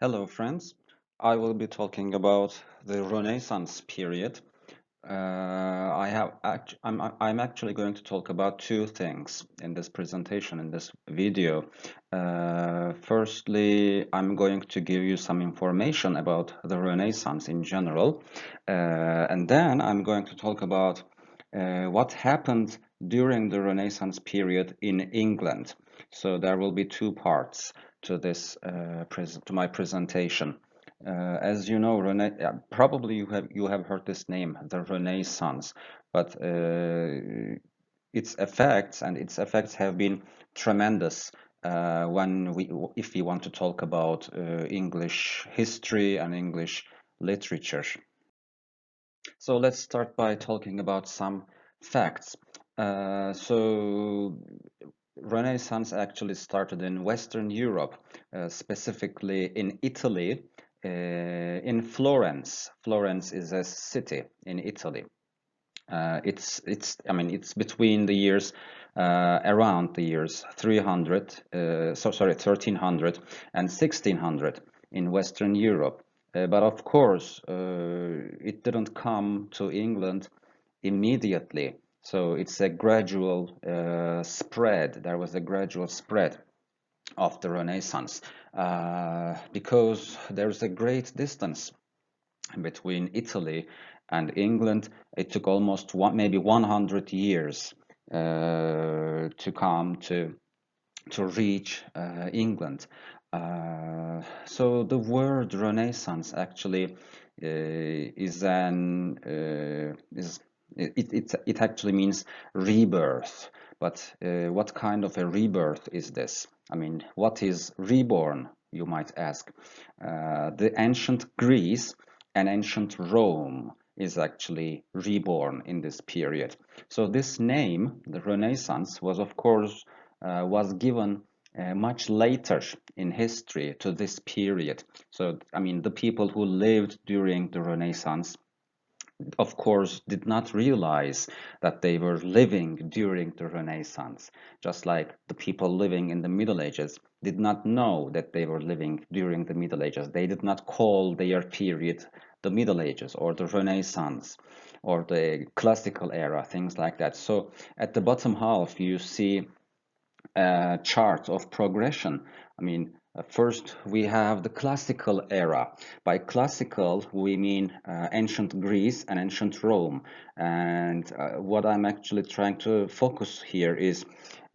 Hello, friends. I will be talking about the Renaissance period. I'm actually going to talk about two things in this presentation, in this video. Firstly, I'm going to give you some information about the Renaissance in general, and then I'm going to talk about what happened during the Renaissance period in England. So there will be two parts to this to my presentation. As you know, probably you have heard this name, the Renaissance, but its effects have been tremendous if we want to talk about English history and English literature. So let's start by talking about some facts. So Renaissance actually started in Western Europe, specifically in Italy, in Florence. Florence is a city in Italy. It's between the years around the years 1300 and 1600 in Western Europe. But of course, it didn't come to England immediately. So it's a gradual spread. There was a gradual spread of the Renaissance because there's a great distance between Italy and England. It took almost maybe 100 years to come to reach England. So the word Renaissance actually is an is it actually means rebirth. But what kind of a rebirth is this? I mean, what is reborn, you might ask? The ancient Greece and ancient Rome is actually reborn in this period. So this name, the Renaissance, was of course was given much later in history to this period. So, I mean, the people who lived during the Renaissance, of course, did not realize that they were living during the Renaissance, just like the people living in the Middle Ages did not know that they were living during the Middle Ages. They did not call their period the Middle Ages or the Renaissance or the classical era, things like that. So at the bottom half, you see chart of progression. I mean, first we have the classical era. By classical, we mean ancient Greece and ancient Rome. And what I'm actually trying to focus here is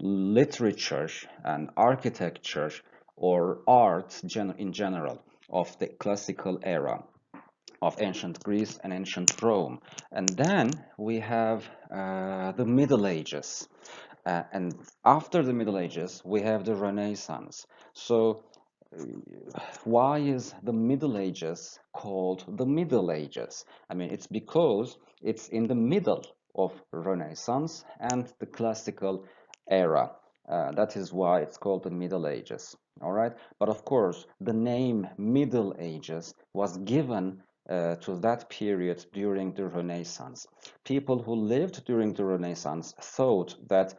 literature and architecture or art in general of the classical era of ancient Greece and ancient Rome. And then we have the Middle Ages. And after the Middle Ages, we have the Renaissance. So, why is the Middle Ages called the Middle Ages? I mean, it's because it's in the middle of Renaissance and the classical era. That is why it's called the Middle Ages. All right, but of course, the name Middle Ages was given to that period during the Renaissance. People who lived during the Renaissance thought that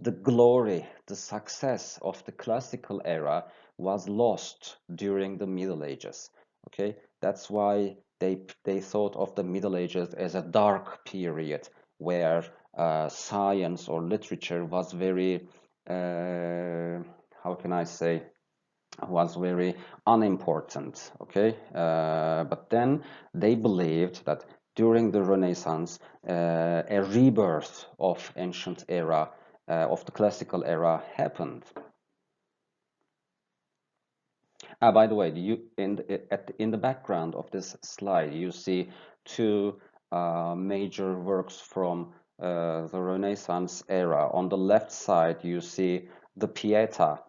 the glory, the success of the classical era was lost during the Middle Ages. Okay, that's why they thought of the Middle Ages as a dark period where science or literature was very, how can I say, was very unimportant. Okay, but then they believed that during the Renaissance, a rebirth of ancient era, of the classical era happened. By the way, in the background of this slide, you see two major works from the Renaissance era. On the left side, you see the Pieta,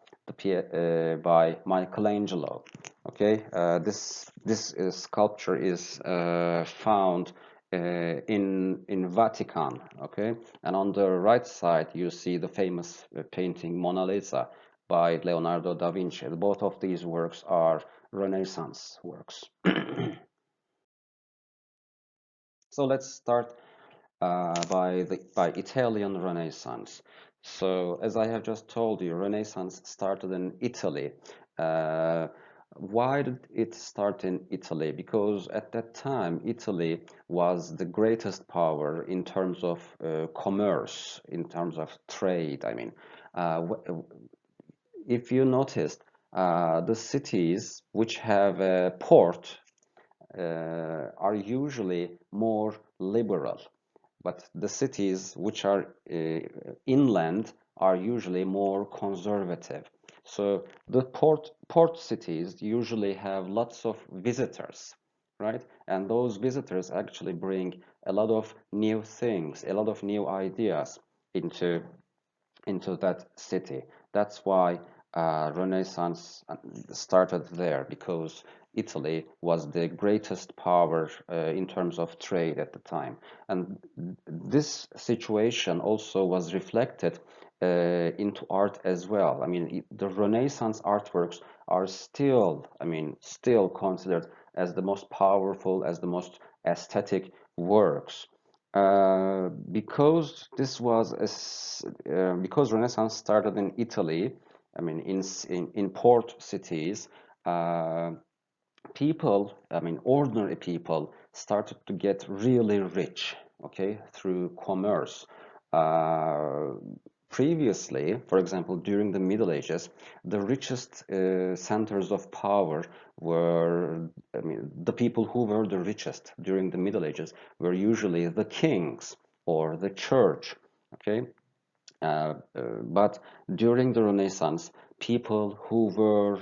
by Michelangelo. Okay, this sculpture is found in Vatican. Okay, and on the right side, you see the famous painting Mona Lisa by Leonardo da Vinci. Both of these works are Renaissance works. So let's start by Italian Renaissance. So as I have just told you, Renaissance started in Italy, Uh, why did it start in Italy? Because at that time, Italy was the greatest power in terms of commerce, in terms of trade. I mean, if you noticed, the cities which have a port are usually more liberal, but the cities which are inland are usually more conservative. So the port cities usually have lots of visitors, right? And those visitors actually bring a lot of new things, a lot of new ideas into that city. That's why Renaissance started there, because Italy was the greatest power in terms of trade at the time. And this situation also was reflected into art as well. I mean, the Renaissance artworks are still, I mean, still considered as the most powerful, as the most aesthetic works. Because this was because Renaissance started in Italy, I mean, in port cities, uh, people, I mean, ordinary people started to get really rich, okay, through commerce. Uh, Previously, for example, during the Middle Ages, the richest centers of power were, I mean, the people who were the richest during the Middle Ages were usually the kings or the church, okay? But during the Renaissance, people who were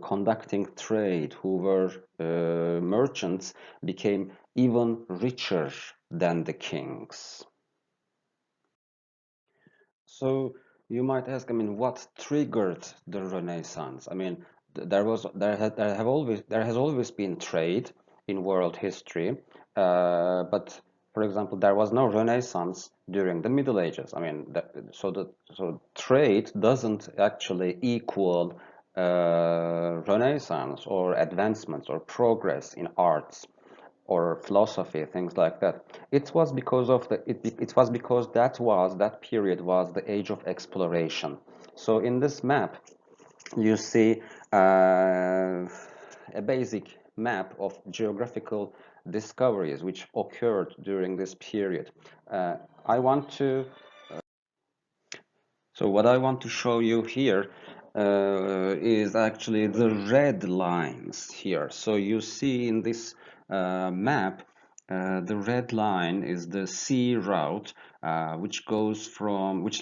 conducting trade, who were merchants, became even richer than the kings. So you might ask, I mean, what triggered the Renaissance? I mean, there has always been trade in world history, but for example, there was no Renaissance during the Middle Ages. I mean, so trade doesn't actually equal Renaissance or advancements or progress in arts or philosophy, things like that. It was because of it was because that period was the age of exploration. So in this map, you see a basic map of geographical discoveries which occurred during this period. Uh, I want to so what I want to show you here is actually the red lines here. So you see in this map, the red line is the sea route, which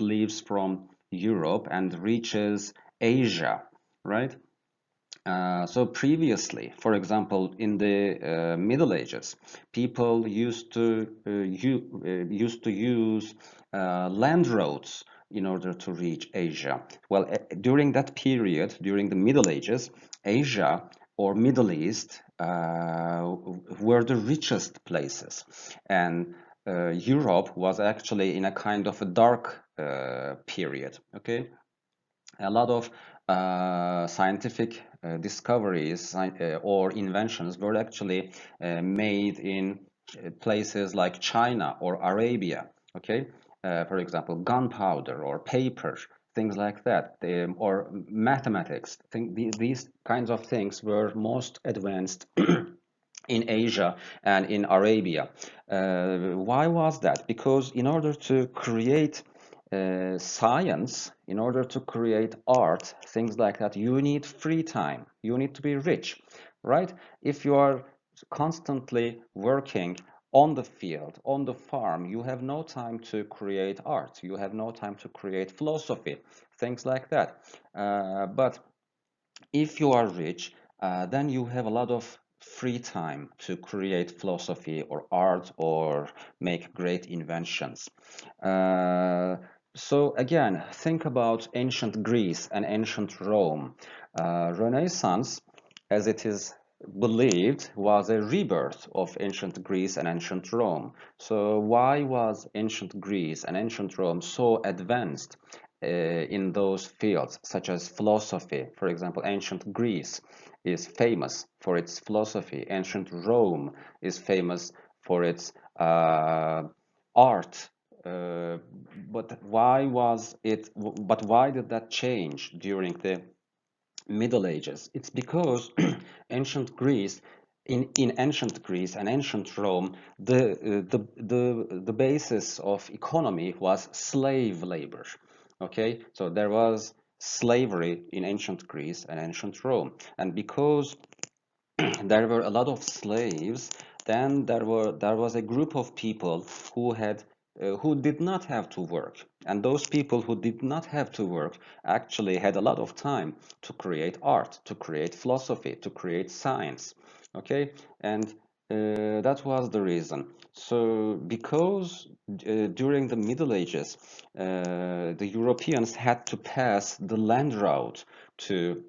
leaves from Europe and reaches Asia, right? So previously, for example, in the Middle Ages, people used to use land roads in order to reach Asia. Well, during that period, during the Middle Ages, Asia or Middle East were the richest places, and Europe was actually in a kind of a dark period. Okay, a lot of scientific discoveries or inventions were actually made in places like China or Arabia. Okay, for example, gunpowder or paper, things like that, or mathematics. These kinds of things were most advanced in Asia and in Arabia. Why was that? Because in order to create science, in order to create art, things like that, you need free time. You need to be rich, right? If you are constantly working on the field, on the farm, you have no time to create art. You have no time to create philosophy, things like that. But if you are rich, then you have a lot of free time to create philosophy or art or make great inventions. Uh, so again, think about ancient Greece and ancient Rome. Renaissance, as it is believed, was a rebirth of ancient Greece and ancient Rome. So why was ancient Greece and ancient Rome so advanced in those fields, such as philosophy? For example, ancient Greece is famous for its philosophy. Ancient Rome is famous for its art. Uh, but why was it? But why did that change during the Middle Ages. It's because ancient Greece, in ancient Greece and ancient Rome, the basis of economy was slave labor. Okay, so there was slavery in ancient Greece and ancient Rome, and because there were a lot of slaves, then there was a group of people who did not have to work, and those people who did not have to work actually had a lot of time to create art, to create philosophy, to create science. Okay, and that was the reason. So because during the Middle Ages, the Europeans had to pass the land route to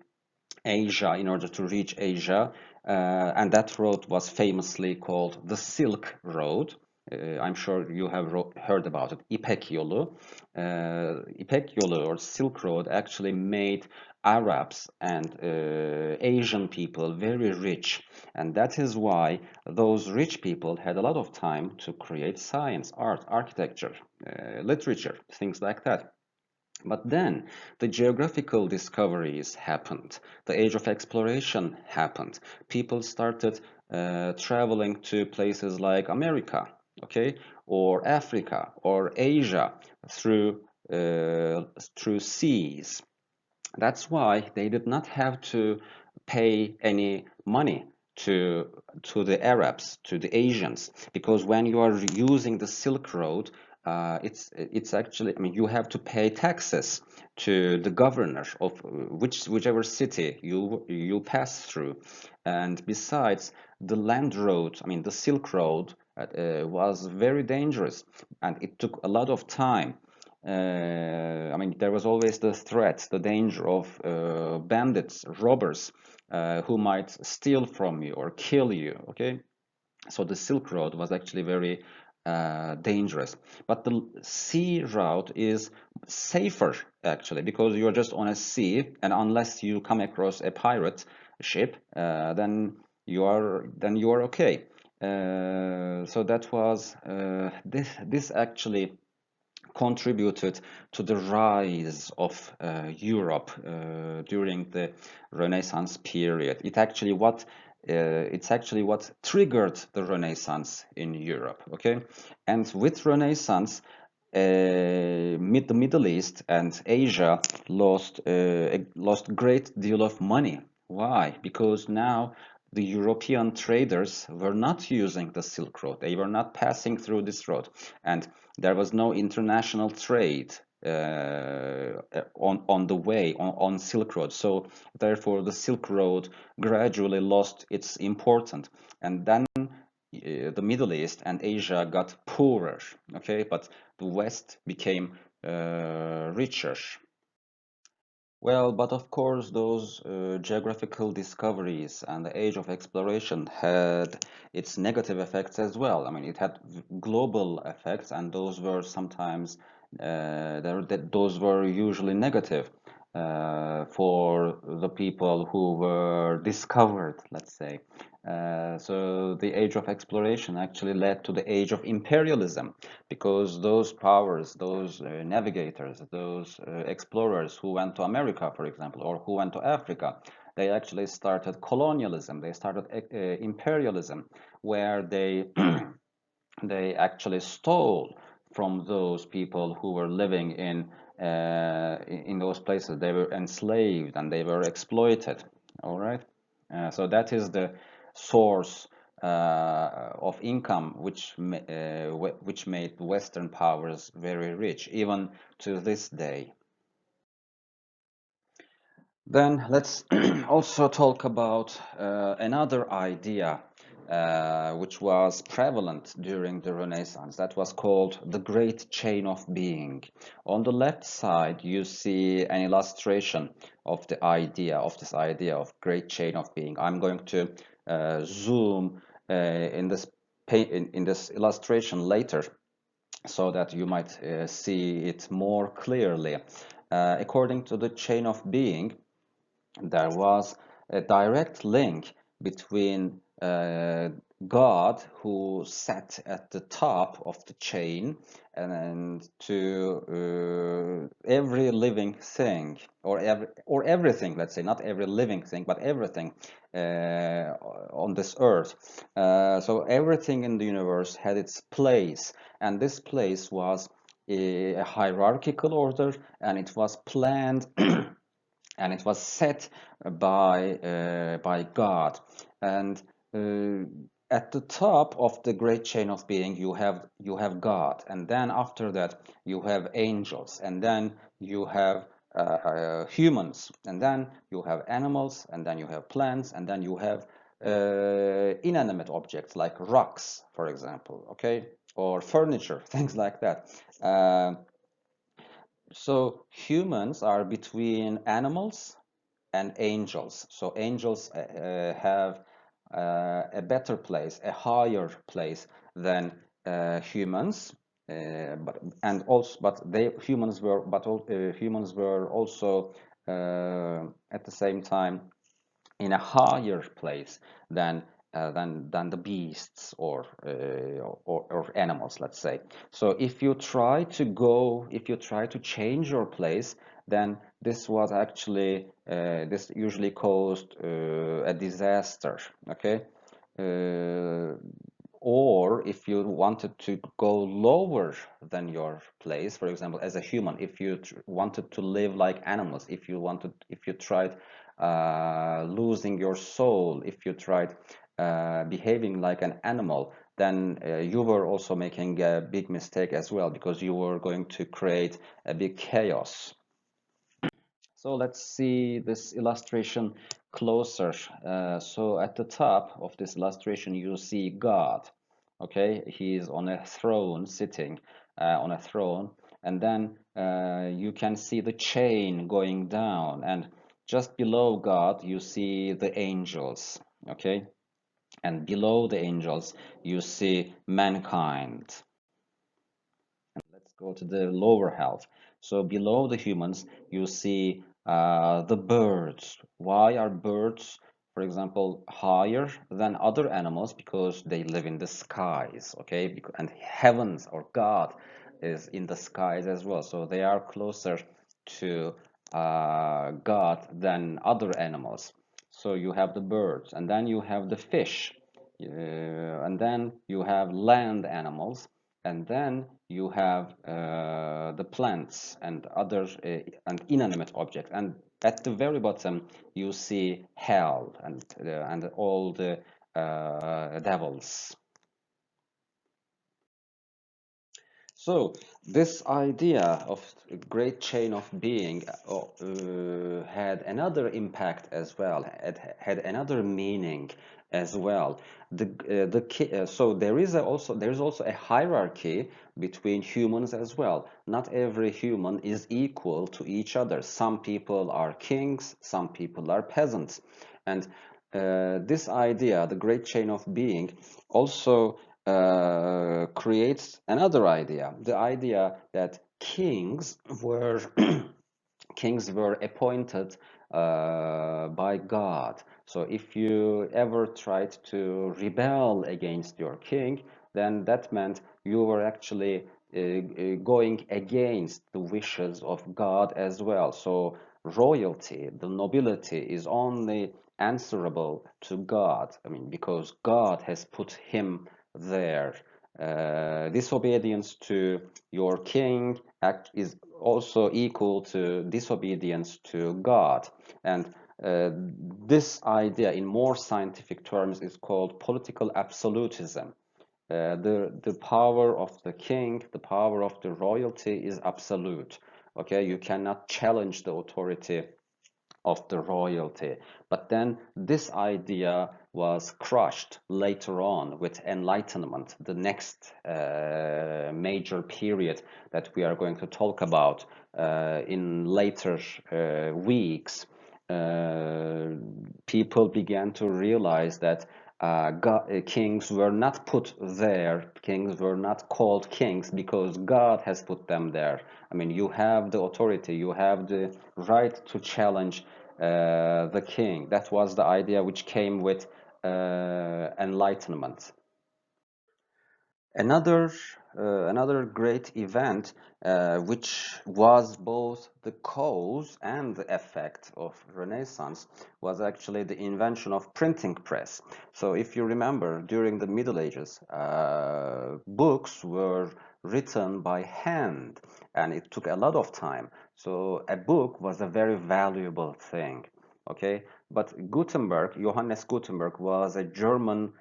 Asia in order to reach Asia, and that road was famously called the Silk Road. I'm sure you have heard about it, İpek Yolu. İpek Yolu or Silk Road actually made Arabs and Asian people very rich, and that is why those rich people had a lot of time to create science, art, architecture, literature, things like that. But then the geographical discoveries happened. The age of exploration happened. People started traveling to places like America, okay, or Africa or Asia through through seas. That's why they did not have to pay any money to the Arabs, to the Asians, because when you are using the Silk Road, it's actually, I mean, you have to pay taxes to the governor of whichever city you pass through, and besides, the land road, I mean the Silk Road, was very dangerous, and it took a lot of time. I mean, there was always the threat, the danger of bandits, robbers, who might steal from you or kill you. Okay, so the Silk Road was actually very dangerous. But the sea route is safer actually because you're just on a sea, and unless you come across a pirate ship, then you are okay. So that was this actually contributed to the rise of Europe during the Renaissance period. It's actually what triggered the Renaissance in Europe. Okay, and with Renaissance, the Middle East and Asia lost a great deal of money. Why? Because now the European traders were not using the Silk Road. They were not passing through this road, and there was no international trade on the way on Silk Road. So therefore, the Silk Road gradually lost its importance, and then the Middle East and Asia got poorer. Okay, but the West became richer. Well, but of course, those geographical discoveries and the age of exploration had its negative effects as well. I mean, it had global effects, and those were sometimes those were usually negative for the people who were discovered, let's say. So the age of exploration actually led to the age of imperialism, because those powers, those navigators, those explorers who went to America, for example, or who went to Africa, they actually started colonialism. They started imperialism, where they they actually stole from those people who were living in those places. They were enslaved and they were exploited. All right, so that is the source of income which made Western powers very rich, even to this day. Then let's also talk about another idea which was prevalent during the Renaissance. That was called the Great Chain of Being. On the left side, you see an illustration of this idea of Great Chain of Being. I'm going to zoom in in this illustration later, so that you might see it more clearly. According to the chain of being, there was a direct link between God, who sat at the top of the chain, and to every living thing, or everything, let's say, not every living thing, but everything on this earth. So everything in the universe had its place, and this place was a hierarchical order, and it was planned and it was set by God. And at the top of the great chain of being, you have God, and then after that you have angels, and then you have humans, and then you have animals, and then you have plants, and then you have inanimate objects like rocks, for example, okay, or furniture, things like that. So humans are between animals and angels. So angels have a better place, a higher place than humans. But they humans were also at the same time in a higher place than than the beasts or animals, let's say. So if you try to change your place, then this was actually this usually caused a disaster. Okay, uh, or if you wanted to go lower than your place, for example, as a human, if you wanted to live like animals, if you tried losing your soul, if you tried behaving like an animal, then you were also making a big mistake as well, because you were going to create a big chaos. So let's see this illustration closer. So at the top of this illustration, you see God. Okay, he is on a throne, sitting on a throne, and then you can see the chain going down, and just below God, you see the angels. Okay, and below the angels, you see mankind. Let's go to the lower half. So below the humans, you see the birds. Why are birds, for example, higher than other animals? Because they live in the skies, okay? And heavens or God is in the skies as well. So they are closer to God than other animals. So you have the birds, and then you have the fish, and then you have land animals, and then you have the plants and other and inanimate objects, and at the very bottom you see hell and all the devils. So this idea of a great chain of being had another impact as well. It had another meaning as well. So there is also a hierarchy between humans as well. Not every human is equal to each other. Some people are kings, some people are peasants, and this idea, the great chain of being, also creates another idea, the idea that kings were appointed by God. So if you ever tried to rebel against your king, then that meant you were actually going against the wishes of God as well. So royalty, the nobility, is only answerable to God. I mean, because God has put him there. Disobedience to your king act is also equal to disobedience to God. And uh, this idea, in more scientific terms, is called political absolutism. The power of the king, the power of the royalty is absolute. Okay, you cannot challenge the authority of the royalty. But then this idea was crushed later on with Enlightenment, the next major period that we are going to talk about in later weeks. Uh, People began to realize that kings were not put there, kings were not called kings because God has put them there. I mean, you have the authority, you have the right to challenge the king. That was the idea which came with enlightenment. Another another great event, which was both the cause and the effect of Renaissance, was actually the invention of printing press. So if you remember, during the Middle Ages, books were written by hand, and it took a lot of time. So a book was a very valuable thing. Okay, but Johannes Gutenberg, was a German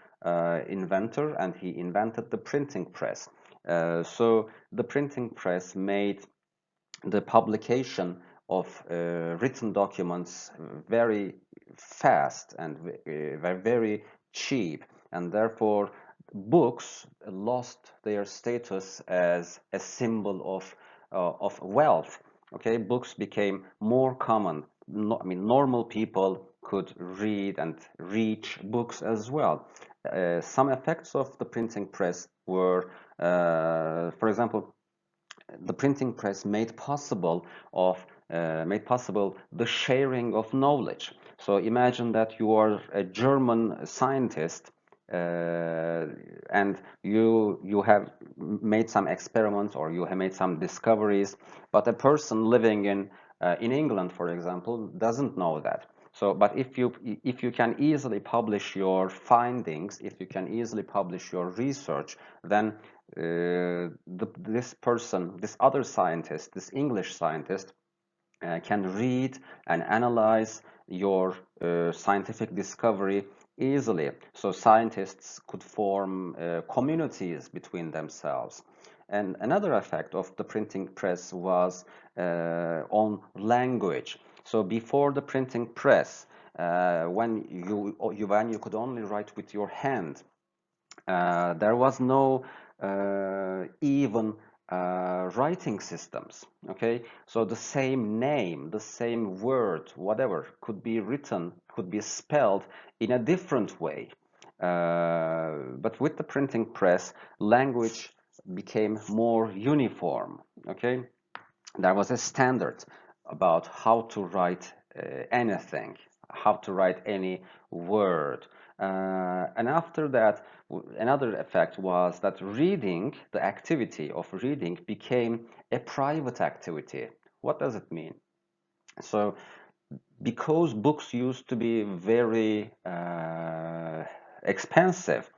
inventor, and he invented the printing press. So the printing press made the publication of written documents very fast and very cheap, and therefore books lost their status as a symbol of wealth. Okay, books became more common. No, I mean, normal people could read and reach books as well. Some effects of the printing press were, for example, the printing press made possible the sharing of knowledge. So imagine that you are a German scientist, and you have made some experiments, or you have made some discoveries, but a person living in England, for example, doesn't know that. So, but if you can easily publish your findings, if you can easily publish your research, then this other scientist, this English scientist, can read and analyze your scientific discovery easily. So scientists could form communities between themselves. And another effect of the printing press was on language. So before the printing press, when you could only write with your hand, there was no even writing systems. Okay, so the same name, the same word, whatever, could be written, could be spelled in a different way. But with the printing press, language became more uniform. Okay, there was a standard about how to write anything, how to write any word. And after that, another effect was that reading, the activity of reading, became a private activity. What does it mean? So, because books used to be very expensive,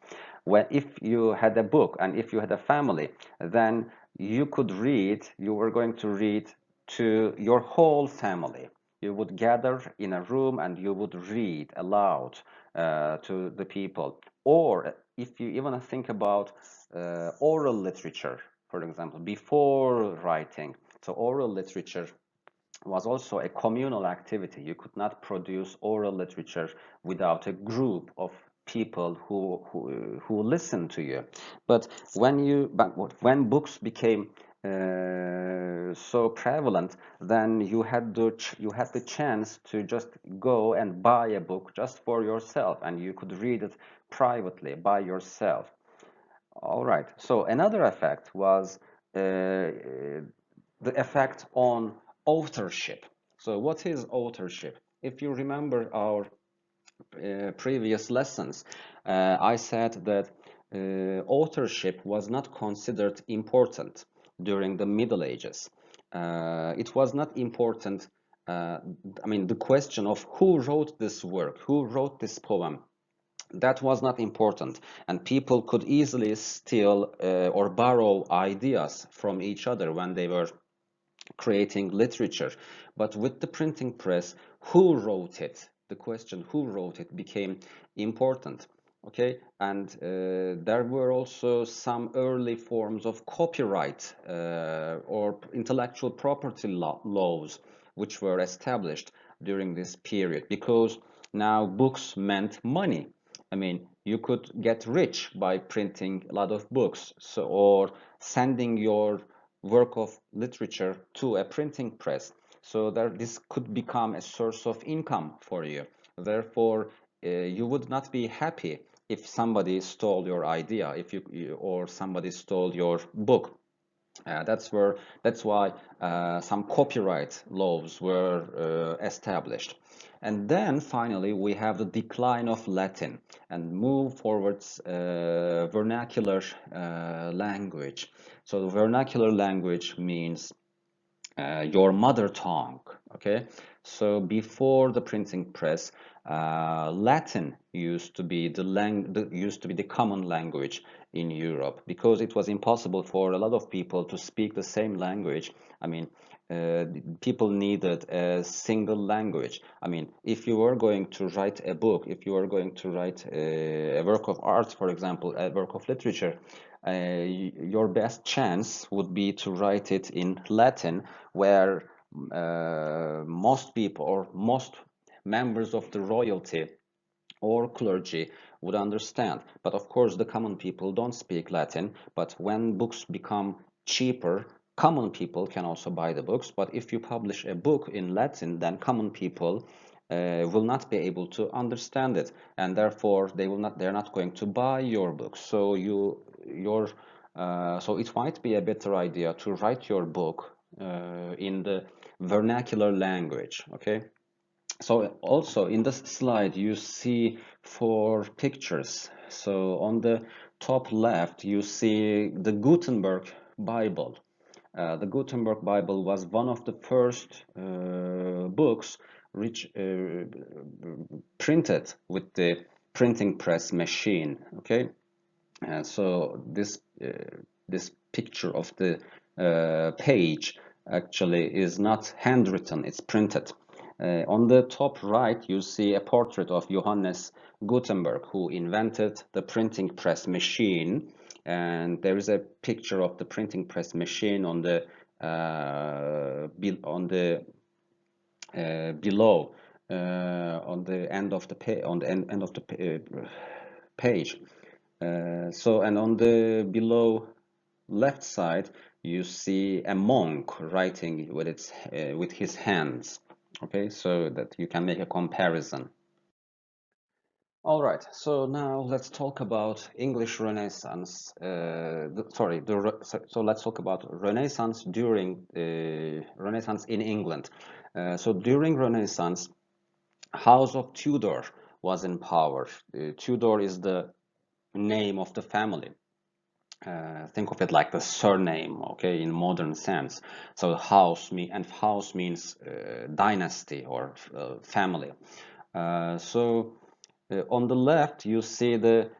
if you had a book and if you had a family, then you were going to read to your whole family. You would gather in a room and you would read aloud to the people. Or if you even think about oral literature, for example, before writing. So oral literature was also a communal activity. You could not produce oral literature without a group of people who listen to you. But when books became so prevalent, then you had the chance to just go and buy a book just for yourself, and you could read it privately by yourself. All right. So another effect was the effect on authorship. So what is authorship? If you remember our previous lessons, I said that authorship was not considered important during the Middle Ages. It was not important. I mean, the question of who wrote this work, who wrote this poem, that was not important, and people could easily steal or borrow ideas from each other when they were creating literature. But with the printing press, who wrote it? The question who wrote it became important. Okay, and there were also some early forms of copyright or intellectual property laws which were established during this period, because now books meant money. I mean, you could get rich by printing a lot of books, so, or sending your work of literature to a printing press. So that this could become a source of income for you. Therefore, you would not be happy if somebody stole your idea, if or somebody stole your book. That's why some copyright laws were established. And then finally we have the decline of Latin and move forwards vernacular language. So the vernacular language means your mother tongue. Okay, so before the printing press, Latin used to be the common language in Europe because it was impossible for a lot of people to speak the same language. I mean, people needed a single language. I mean, if you were going to write a book, if you were going to write a work of art, for example, a work of literature, your best chance would be to write it in Latin, where most people or most members of the royalty or clergy would understand. But of course, the common people don't speak Latin. But when books become cheaper, common people can also buy the books. But if you publish a book in Latin, then common people will not be able to understand it, and therefore they're not going to buy your books. So so it might be a better idea to write your book in the vernacular language. Okay. So also in this slide you see four pictures. So on the top left you see the Gutenberg Bible. The Gutenberg Bible was one of the first books which printed with the printing press machine. Okay, so this picture of the page actually is not handwritten; it's printed. On the top right, you see a portrait of Johannes Gutenberg, who invented the printing press machine. And there is a picture of the printing press machine on the below on the end of the end of the page. So, and on the below left side, you see a monk writing with with his hands. Okay, so that you can make a comparison. All right, so now let's talk about English Renaissance. Sorry, so let's talk about Renaissance during Renaissance in England. So during Renaissance, House of Tudor was in power. Tudor is the name of the family. Think of it like the surname, okay, in modern sense. So house means dynasty or family. On the left, you see the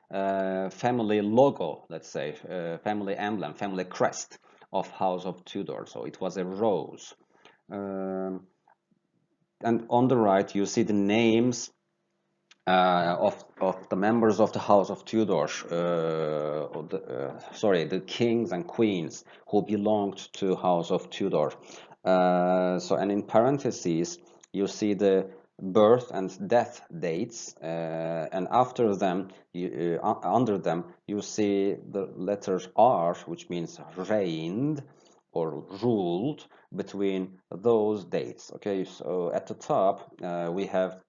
family logo, let's say, family emblem, family crest of House of Tudor. So it was a rose. And on the right, you see the names of the members of the House of Tudor, sorry, the kings and queens who belonged to House of Tudor. And in parentheses, you see the birth and death dates, and after them, under them, you see the letter R, which means reigned or ruled between those dates. Okay, so at the top, we have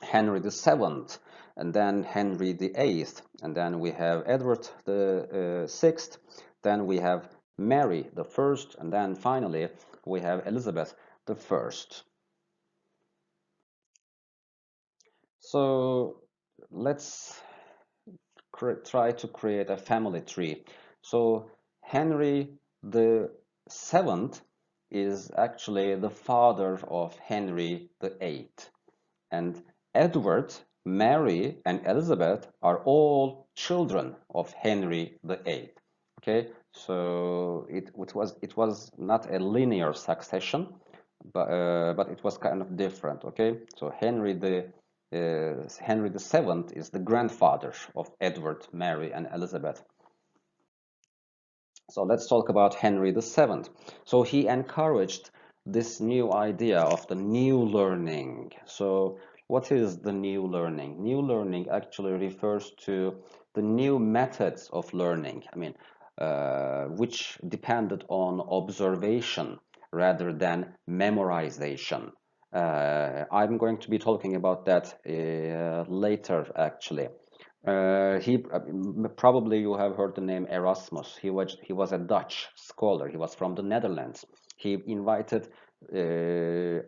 Henry the Seventh, and then Henry the Eighth, and then we have Edward the Sixth, then we have Mary the First, and then finally we have Elizabeth the First. So let's try to create a family tree. So Henry the Seventh is actually the father of Henry the Eighth. And Edward, Mary, and Elizabeth are all children of Henry VIII. Okay, so it was not a linear succession, but it was kind of different. Okay, so Henry the Seventh is the grandfather of Edward, Mary, and Elizabeth. So let's talk about Henry VII. So he encouraged this new idea of the new learning. So what is the new learning? New learning actually refers to the new methods of learning. I mean, which depended on observation rather than memorization. I'm going to be talking about that later, actually. Probably you have heard the name Erasmus. He was a Dutch scholar. He was from the Netherlands. He invited uh,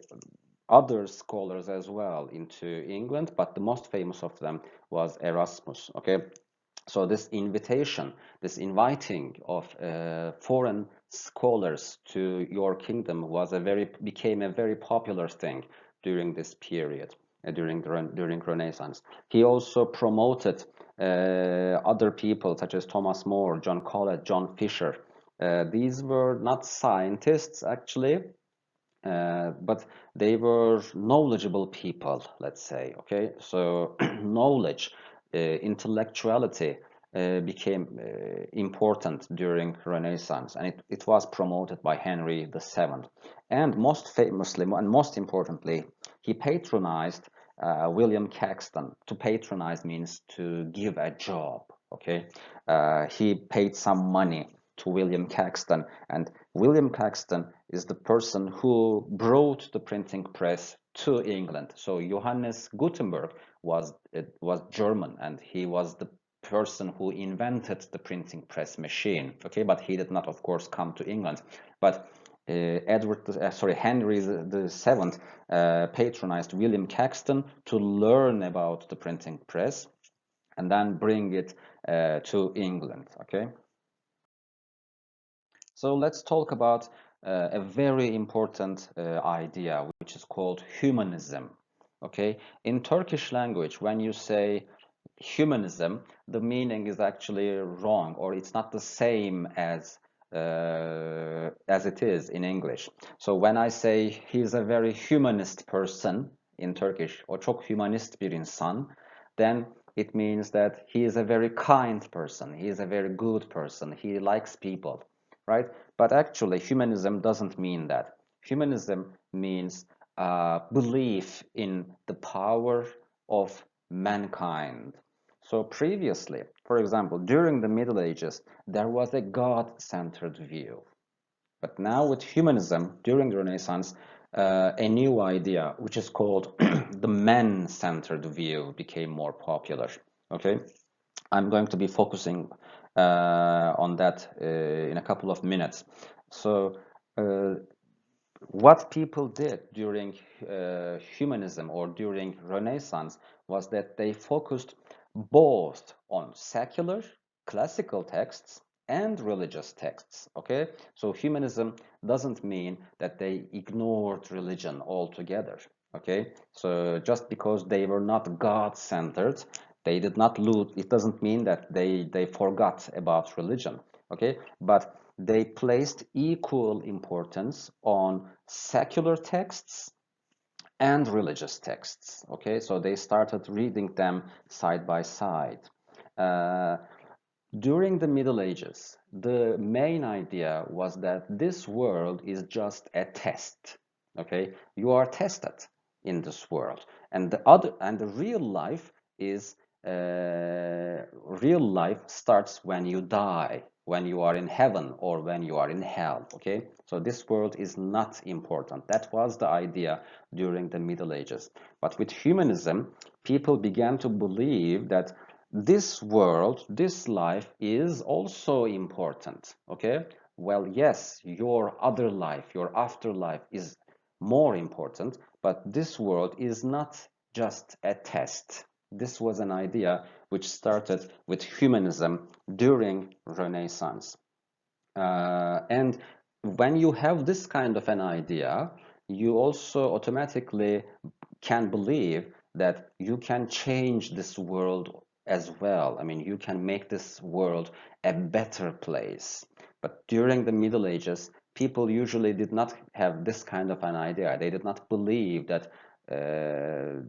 other scholars as well into England, but the most famous of them was Erasmus. Okay, so this invitation, this inviting of foreign scholars to your kingdom became a very popular thing during this period, during Renaissance. He also promoted other people such as Thomas More, John Colet, John Fisher. These were not scientists actually, but they were knowledgeable people, let's say. Okay, so knowledge, intellectuality became important during Renaissance, and it was promoted by Henry VII. And most famously and most importantly, he patronized William Caxton. To patronize means to give a job. Okay, he paid some money to William Caxton, and William Caxton is the person who brought the printing press to England. So Johannes Gutenberg was German, and he was the person who invented the printing press machine. Okay, but he did not, of course, come to England. But Henry VII patronized William Caxton to learn about the printing press and then bring it to England. Okay. So let's talk about a very important idea, which is called humanism. Okay, in Turkish language, when you say humanism, the meaning is actually wrong, or it's not the same as it is in English. So when I say he's a very humanist person in Turkish, o çok humanist bir insan, then it means that he is a very kind person, he is a very good person, he likes people, right? But actually, humanism doesn't mean that. Humanism means belief in the power of mankind. So previously, for example, during the Middle Ages, there was a God-centered view. But now with humanism, during the Renaissance, a new idea, which is called the man-centered view, became more popular. Okay, I'm going to be focusing on that in a couple of minutes. So, uh, what people did during humanism or during Renaissance was that they focused both on secular, classical texts and religious texts. Okay, so humanism doesn't mean that they ignored religion altogether. Okay, so just because they were not God-centered, they did not lose. It doesn't mean that they forgot about religion. Okay, but they placed equal importance on secular texts and religious texts. Okay, so they started reading them side by side. Uh, During the Middle Ages, the main idea was that this world is just a test. Okay, you are tested in this world, and the real life starts when you die, when you are in heaven or when you are in hell. Okay, so this world is not important. That was the idea during the Middle Ages. But with humanism, people began to believe that this world, this life is also important. Okay, well, yes, your other life, your afterlife is more important, but this world is not just a test. This was an idea which started with humanism during Renaissance. And when you have this kind of an idea, you also automatically can believe that you can change this world as well. I mean, you can make this world a better place. But during the Middle Ages, people usually did not have this kind of an idea. They did not believe that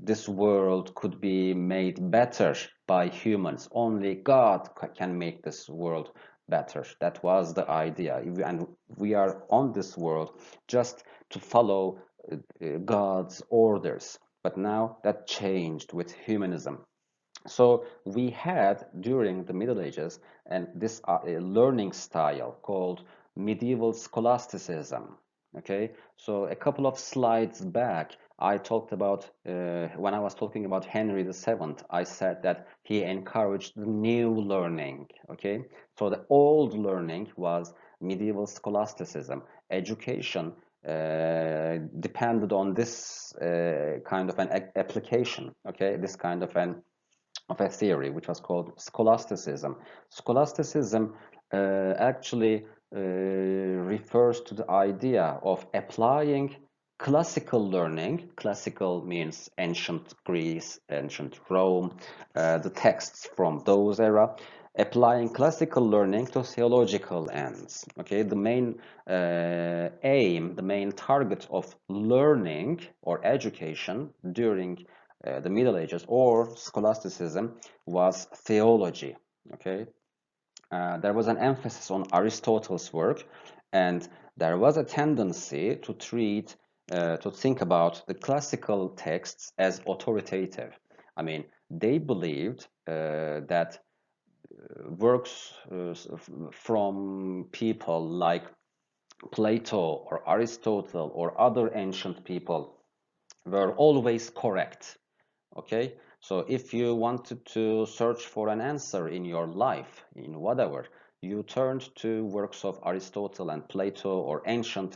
this world could be made better by humans. Only God can make this world better. That was the idea. And we are on this world just to follow God's orders. But now that changed with humanism. So we had during the Middle Ages and this learning style called medieval scholasticism. Okay, so a couple of slides back, I talked about, when I was talking about Henry VII, I said that he encouraged the new learning. Okay, so the old learning was medieval scholasticism. Education depended on this kind of an application. Okay, this kind of a theory which was called scholasticism. Scholasticism actually refers to the idea of applying classical learning. Classical means ancient Greece, ancient Rome, the texts from those era. Applying classical learning to theological ends. Okay, the main aim, the main target of learning or education during the Middle Ages or scholasticism was theology. Okay, there was an emphasis on Aristotle's work, and there was a tendency to to think about the classical texts as authoritative. I mean, they believed that works from people like Plato or Aristotle or other ancient people were always correct. Okay, so if you wanted to search for an answer in your life, in whatever, you turned to works of Aristotle and Plato or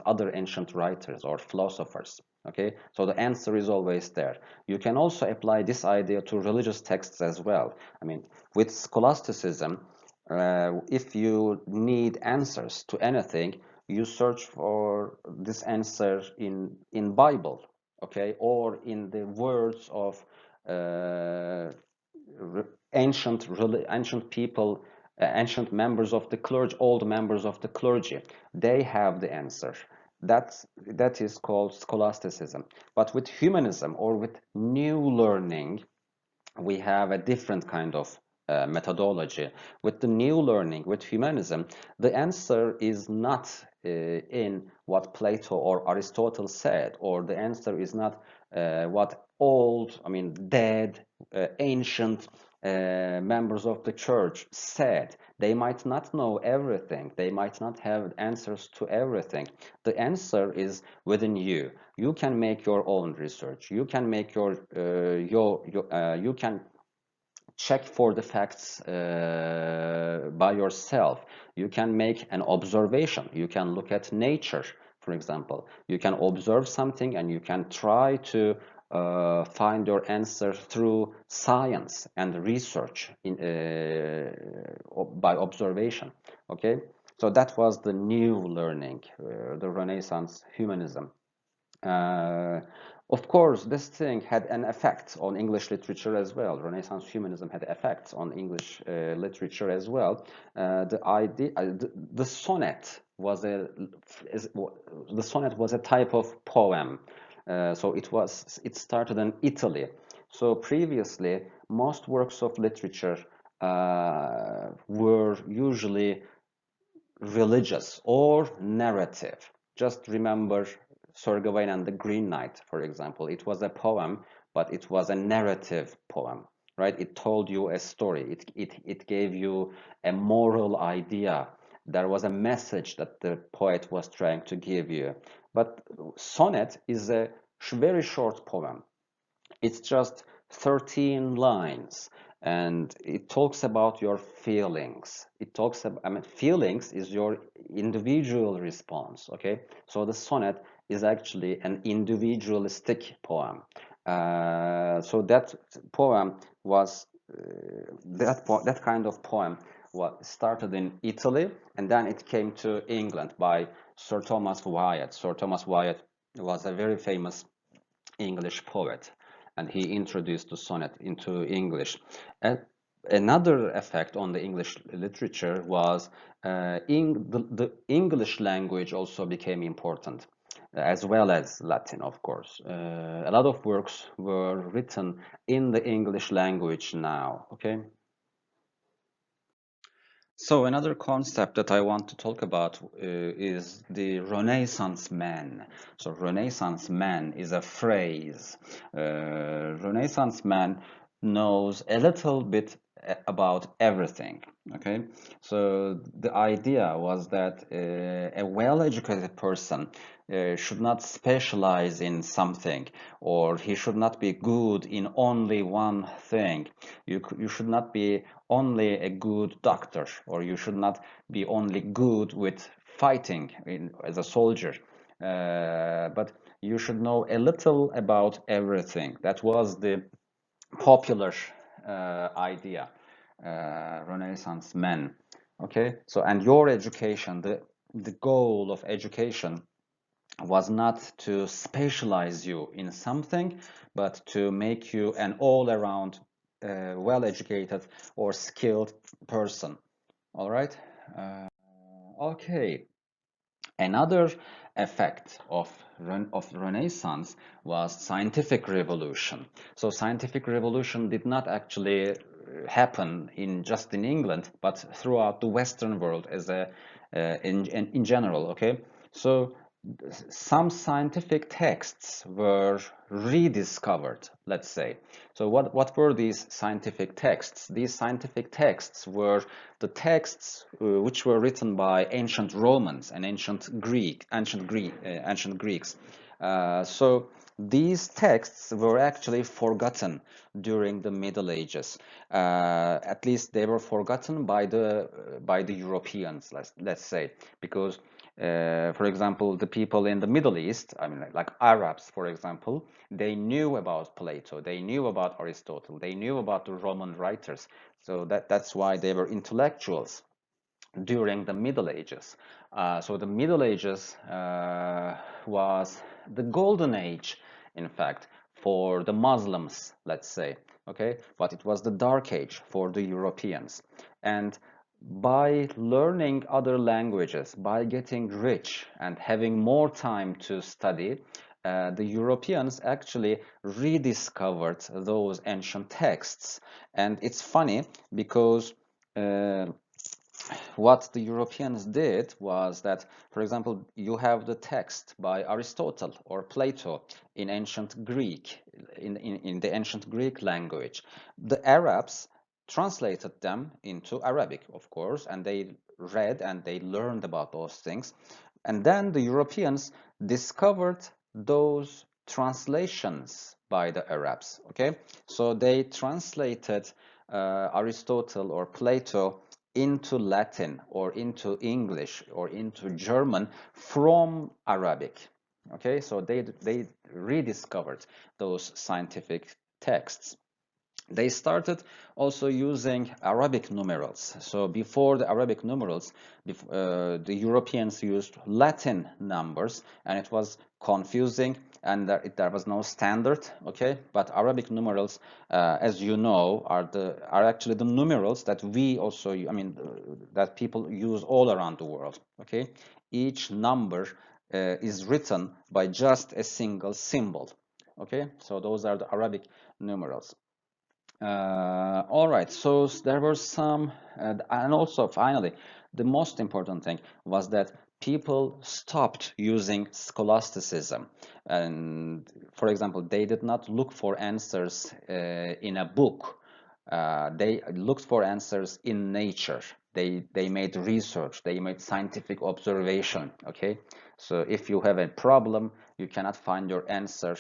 other ancient writers or philosophers. Okay, so the answer is always there. You can also apply this idea to religious texts as well. I mean, with scholasticism, if you need answers to anything, you search for this answer in Bible, okay, or in the words of uh, ancient people, ancient members of the clergy, old members of the clergy. They have the answer. That is called scholasticism. But with humanism or with new learning, we have a different kind of methodology. With the new learning, with humanism, the answer is not in what Plato or Aristotle said, or the answer is not what old, I mean, dead, ancient members of the church said. They might not know everything. They might not have answers to everything. The answer is within you. You can make your own research. You can make you can check for the facts by yourself. You can make an observation. You can look at nature, for example. You can observe something and you can try to find your answer through science and research by observation. Okay, so that was the new learning, the Renaissance humanism. Uh, of course, this thing had an effect on English literature as well. Renaissance humanism had effects on English literature as well. The sonnet was the sonnet was a type of poem. So it started in Italy. So previously, most works of literature were usually religious or narrative. Just remember Sir Gawain and the Green Knight, for example. It was a poem, but it was a narrative poem, right? It told you a story. It gave you a moral idea. There was a message that the poet was trying to give you. But sonnet is a very short poem. It's just 13 lines and it talks about your feelings. It talks about, I mean, feelings is your individual response, okay? So the sonnet is actually an individualistic poem. So that poem was, that kind of poem was started in Italy and then it came to England by Sir Thomas Wyatt. Sir Thomas Wyatt was a very famous English poet, and he introduced the sonnet into English. Another effect on the English literature was the English language also became important, as well as Latin, of course. A lot of works were written in the English language now, okay? So another concept that I want to talk about is the Renaissance man. So Renaissance man is a phrase. Renaissance man knows a little bit about everything. Okay, so the idea was that a well-educated person should not specialize in something, or he should not be good in only one thing. You should not be only a good doctor, or you should not be only good with fighting as a soldier, but you should know a little about everything. That was the popular idea, Renaissance men. Okay, so and your education, the goal of education was not to specialize you in something, but to make you an all-around, well-educated or skilled person. All right. Okay. Another effect of Renaissance was scientific revolution. So scientific revolution did not actually happen in just in England, but throughout the Western world as a in general. Okay, so some scientific texts were rediscovered, let's say. So what were these scientific texts? These scientific texts were the texts which were written by ancient Romans and ancient Greeks. So these texts were actually forgotten during the Middle Ages. At least they were forgotten by the Europeans, let's say, because for example, the people in the Middle East, I mean, like Arabs, for example, they knew about Plato, they knew about Aristotle, they knew about the Roman writers. So that's why they were intellectuals during the Middle Ages. So the Middle Ages was the golden age, in fact, for the Muslims, let's say, okay? But it was the dark age for the Europeans. And by learning other languages, by getting rich and having more time to study, the Europeans actually rediscovered those ancient texts. And it's funny because what the Europeans did was that, for example, you have the text by Aristotle or Plato in ancient Greek, in the ancient Greek language. The Arabs translated them into Arabic, of course, and they read and they learned about those things. And then the Europeans discovered those translations by the Arabs, okay? So they translated Aristotle or Plato into Latin or into English or into German from Arabic. Okay, so they rediscovered those scientific texts. They started also using Arabic numerals. So before the Arabic numerals, the Europeans used Latin numbers, and it was confusing, and there was no standard. Okay, but Arabic numerals, as you know, are actually the numerals that we also, I mean, that people use all around the world. Okay, each number is written by just a single symbol. Okay, so those are the Arabic numerals. All right, so there were some, and also finally, the most important thing was that people stopped using scholasticism. And for example, they did not look for answers in a book. They looked for answers in nature. They made research, they made scientific observation. Okay, so if you have a problem, you cannot find your answer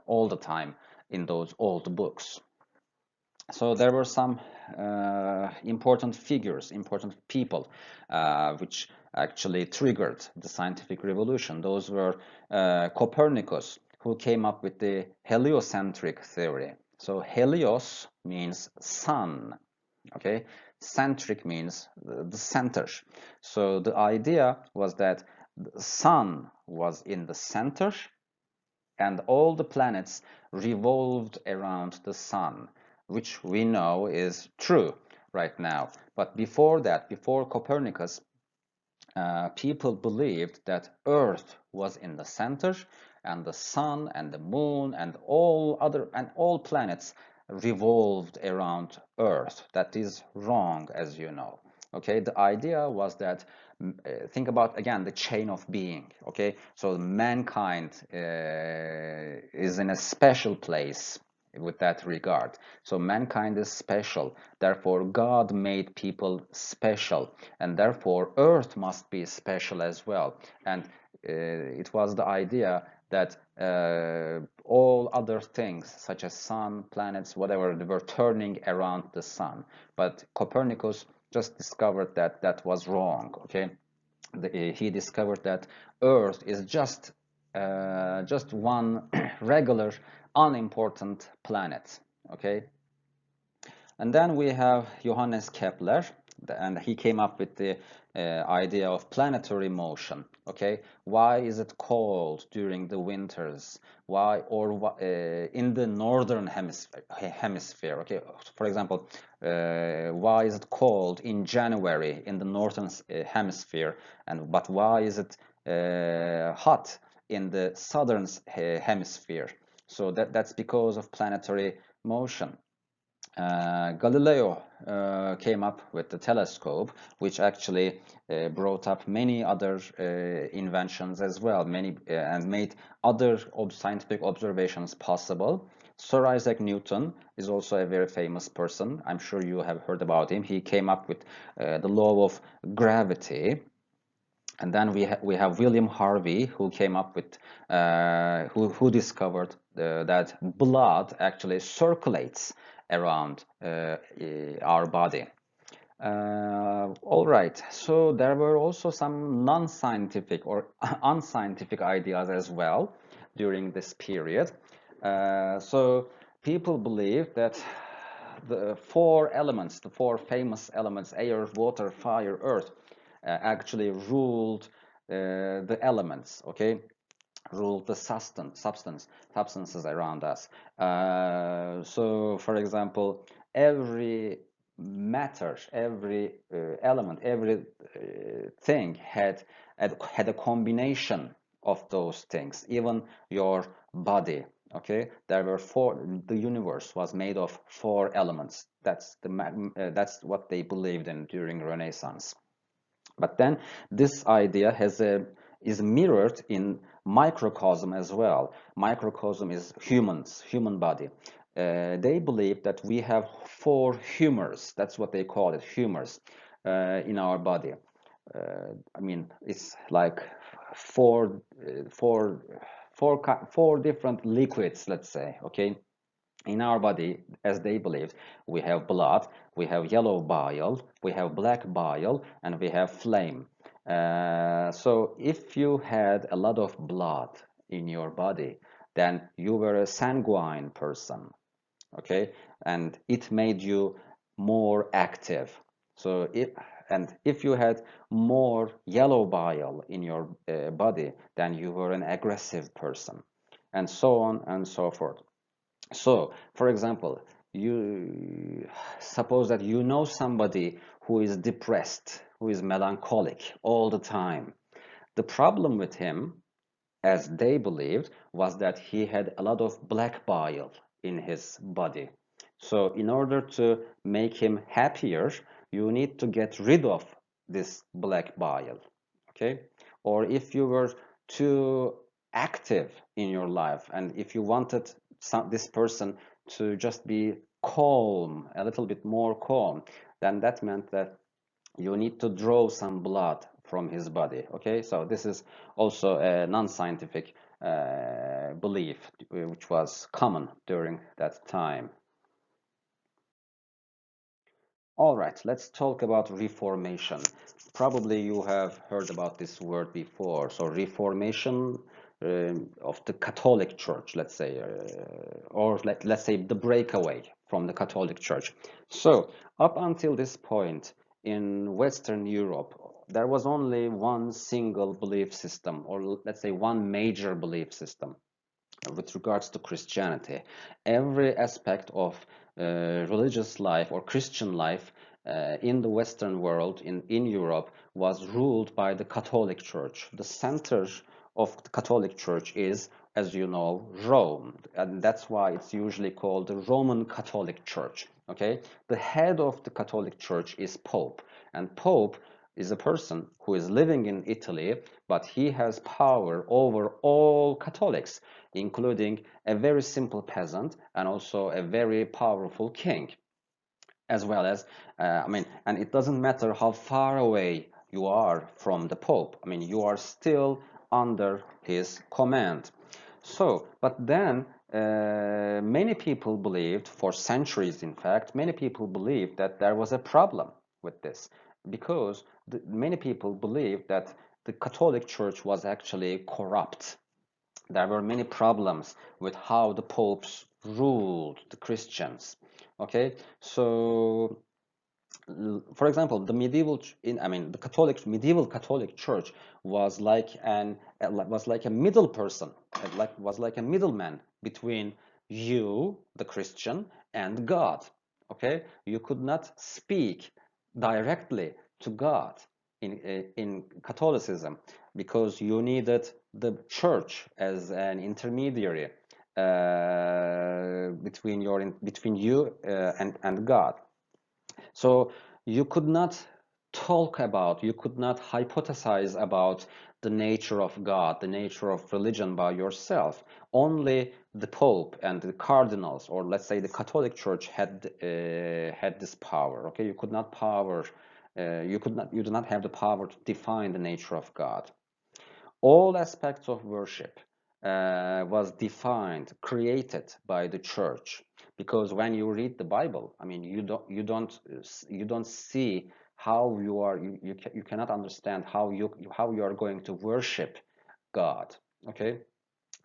all the time in those old books. So there were some important figures, important people, which actually triggered the scientific revolution. Those were Copernicus, who came up with the heliocentric theory. So helios means sun, okay? Centric means the center. So the idea was that the sun was in the center and all the planets revolved around the sun, which we know is true right now. But before that, before Copernicus, people believed that Earth was in the center, and the sun and the moon and all planets revolved around Earth. That is wrong, as you know. Okay, the idea was that think about again the chain of being. Okay, so mankind is in a special place with that regard. So mankind is special, therefore God made people special, and therefore earth must be special as well. And it was the idea that all other things such as sun, planets, whatever, they were turning around the sun. But Copernicus just discovered that that was wrong. Okay, he discovered that earth is just one regular unimportant planet. Okay, and then we have Johannes Kepler, and he came up with the idea of planetary motion. Okay, why is it cold during the winters? Why, or in the northern hemisphere? Okay, for example, why is it cold in January in the northern hemisphere, and but why is it hot in the southern hemisphere? So that's because of planetary motion. Galileo came up with the telescope, which actually brought up many other inventions as well, and made other scientific observations possible. Sir Isaac Newton is also a very famous person. I'm sure you have heard about him. He came up with the law of gravity. And then we have William Harvey, who came up with who discovered that blood actually circulates around our body. All right, so there were also some non-scientific or unscientific ideas as well during this period. So people believe that the four elements, the four famous elements, air, water, fire, earth, actually ruled the elements, okay? Ruled the substances around us. So, for example, every matter, every element, every thing had a combination of those things. Even your body, okay? There were four. The universe was made of four elements. That's what they believed in during Renaissance. But then this idea is mirrored in microcosm as well. Microcosm is human body. They believe that we have four humors. That's what they call it, humors, in our body. I mean, it's like four, four different liquids, let's say, okay? In our body, as they believed, we have blood, we have yellow bile, we have black bile, and we have flame. So if you had a lot of blood in your body, then you were a sanguine person, okay? And it made you more active. So if you had more yellow bile in your body, then you were an aggressive person, and so on and so forth. So, for example, you suppose that you know somebody who is depressed, who is melancholic all the time. The problem with him, as they believed, was that he had a lot of black bile in his body. So, in order to make him happier, you need to get rid of this black bile. Okay? Or if you were too active in your life, and if you wanted this person to just be calm, a little bit more calm, then that meant that you need to draw some blood from his body. Okay, so this is also a non-scientific belief which was common during that time. All right, let's talk about Reformation. Probably you have heard about this word before. So Reformation of the Catholic Church, let's say, or let's say the breakaway from the Catholic Church. So up until this point in Western Europe, there was only one single belief system, or let's say one major belief system with regards to Christianity. Every aspect of religious life or Christian life in the Western world, in Europe, was ruled by the Catholic Church. The center of the Catholic Church is, as you know, Rome, and that's why it's usually called the Roman Catholic Church. Okay, the head of the Catholic Church is Pope, and Pope is a person who is living in Italy, but he has power over all Catholics, including a very simple peasant and also a very powerful king, as well as, I mean, and it doesn't matter how far away you are from the Pope. I mean, you are still under his command. So, but then many people believed, for centuries in fact, many people believed that there was a problem with this, because many people believed that the Catholic Church was actually corrupt. There were many problems with how the popes ruled the Christians. Okay, so for example, the the Catholic medieval Catholic Church was like a middle person, was like a middleman between you, the Christian, and God. Okay, you could not speak directly to God in Catholicism, because you needed the church as an intermediary between you and God. So you could not you could not hypothesize about the nature of God, the nature of religion by yourself. Only the Pope and the cardinals, or let's say the Catholic Church, had this power. Okay, you could not you do not have the power to define the nature of God. All aspects of worship was defined, created by the church. Because when you read the Bible, I mean, you don't see how you cannot understand how you are going to worship God. Okay,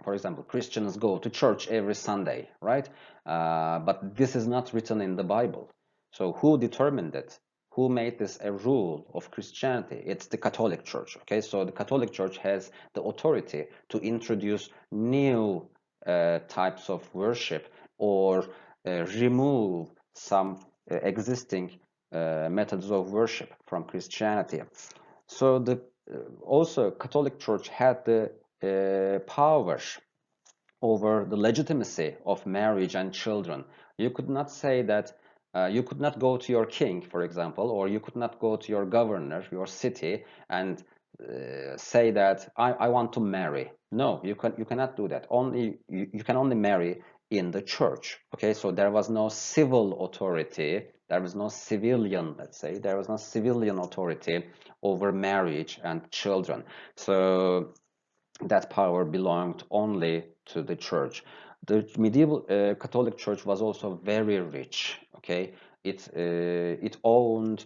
for example, Christians go to church every Sunday, right? But this is not written in the Bible. So who determined it? Who made this a rule of Christianity? It's the Catholic Church. Okay, so the Catholic Church has the authority to introduce new types of worship, or remove some existing methods of worship from Christianity. So the also Catholic Church had the power over the legitimacy of marriage and children. You could not say that you could not go to your king, for example, or you could not go to your governor, your city, and say that I want to marry. No, you cannot do that. You can only marry in the church. Okay, so there was no civil authority. There was no civilian, let's say, there was no civilian authority over marriage and children. So that power belonged only to the church. The medieval Catholic Church was also very rich. Okay, it owned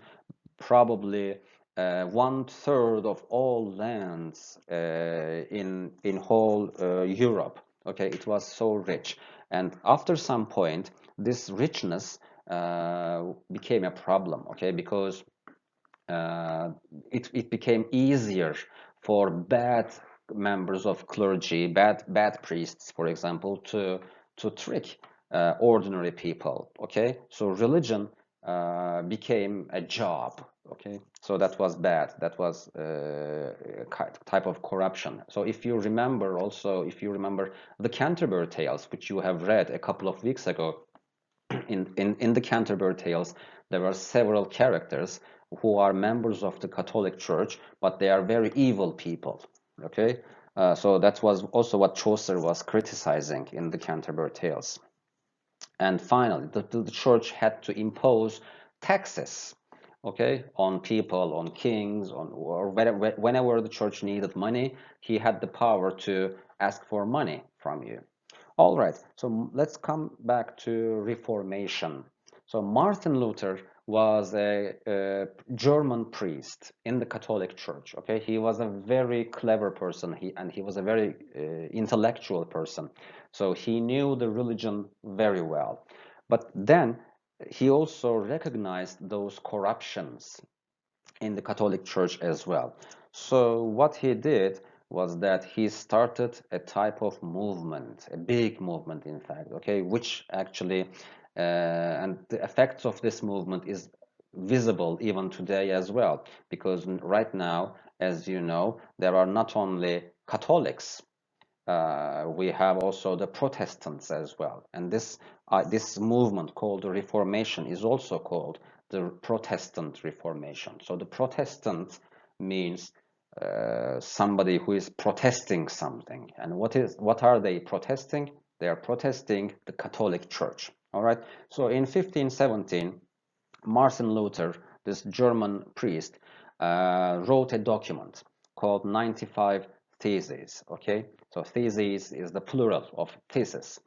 probably 1/3 of all lands in whole Europe. Okay, it was so rich, and after some point, this richness became a problem. Okay, because uh, it became easier for bad members of clergy, bad priests, for example, to trick ordinary people. Okay, so religion became a job. Okay, so that was bad. That was a type of corruption. So if you remember, also, if you remember the Canterbury Tales, which you have read a couple of weeks ago, in the Canterbury Tales, there are several characters who are members of the Catholic Church, but they are very evil people. Okay, so that was also what Chaucer was criticizing in the Canterbury Tales. And finally, the church had to impose taxes, okay, on people, on kings, or whenever the church needed money, he had the power to ask for money from you. All right, so let's come back to Reformation. So Martin Luther was a German priest in the Catholic Church. Okay, he was a very clever person. He was a very intellectual person. So he knew the religion very well. But then he also recognized those corruptions in the Catholic Church as well. So what he did was that he started a type of movement, a big movement, in fact, okay, which actually, and the effects of this movement is visible even today as well, because right now, as you know, there are not only Catholics, we have also the Protestants as well, and this movement called the Reformation is also called the Protestant Reformation. So the Protestant means somebody who is protesting something. And what are they protesting? They are protesting the Catholic Church. All right. So in 1517, Martin Luther, this German priest, wrote a document called 95 Theses. Okay, so theses is the plural of thesis.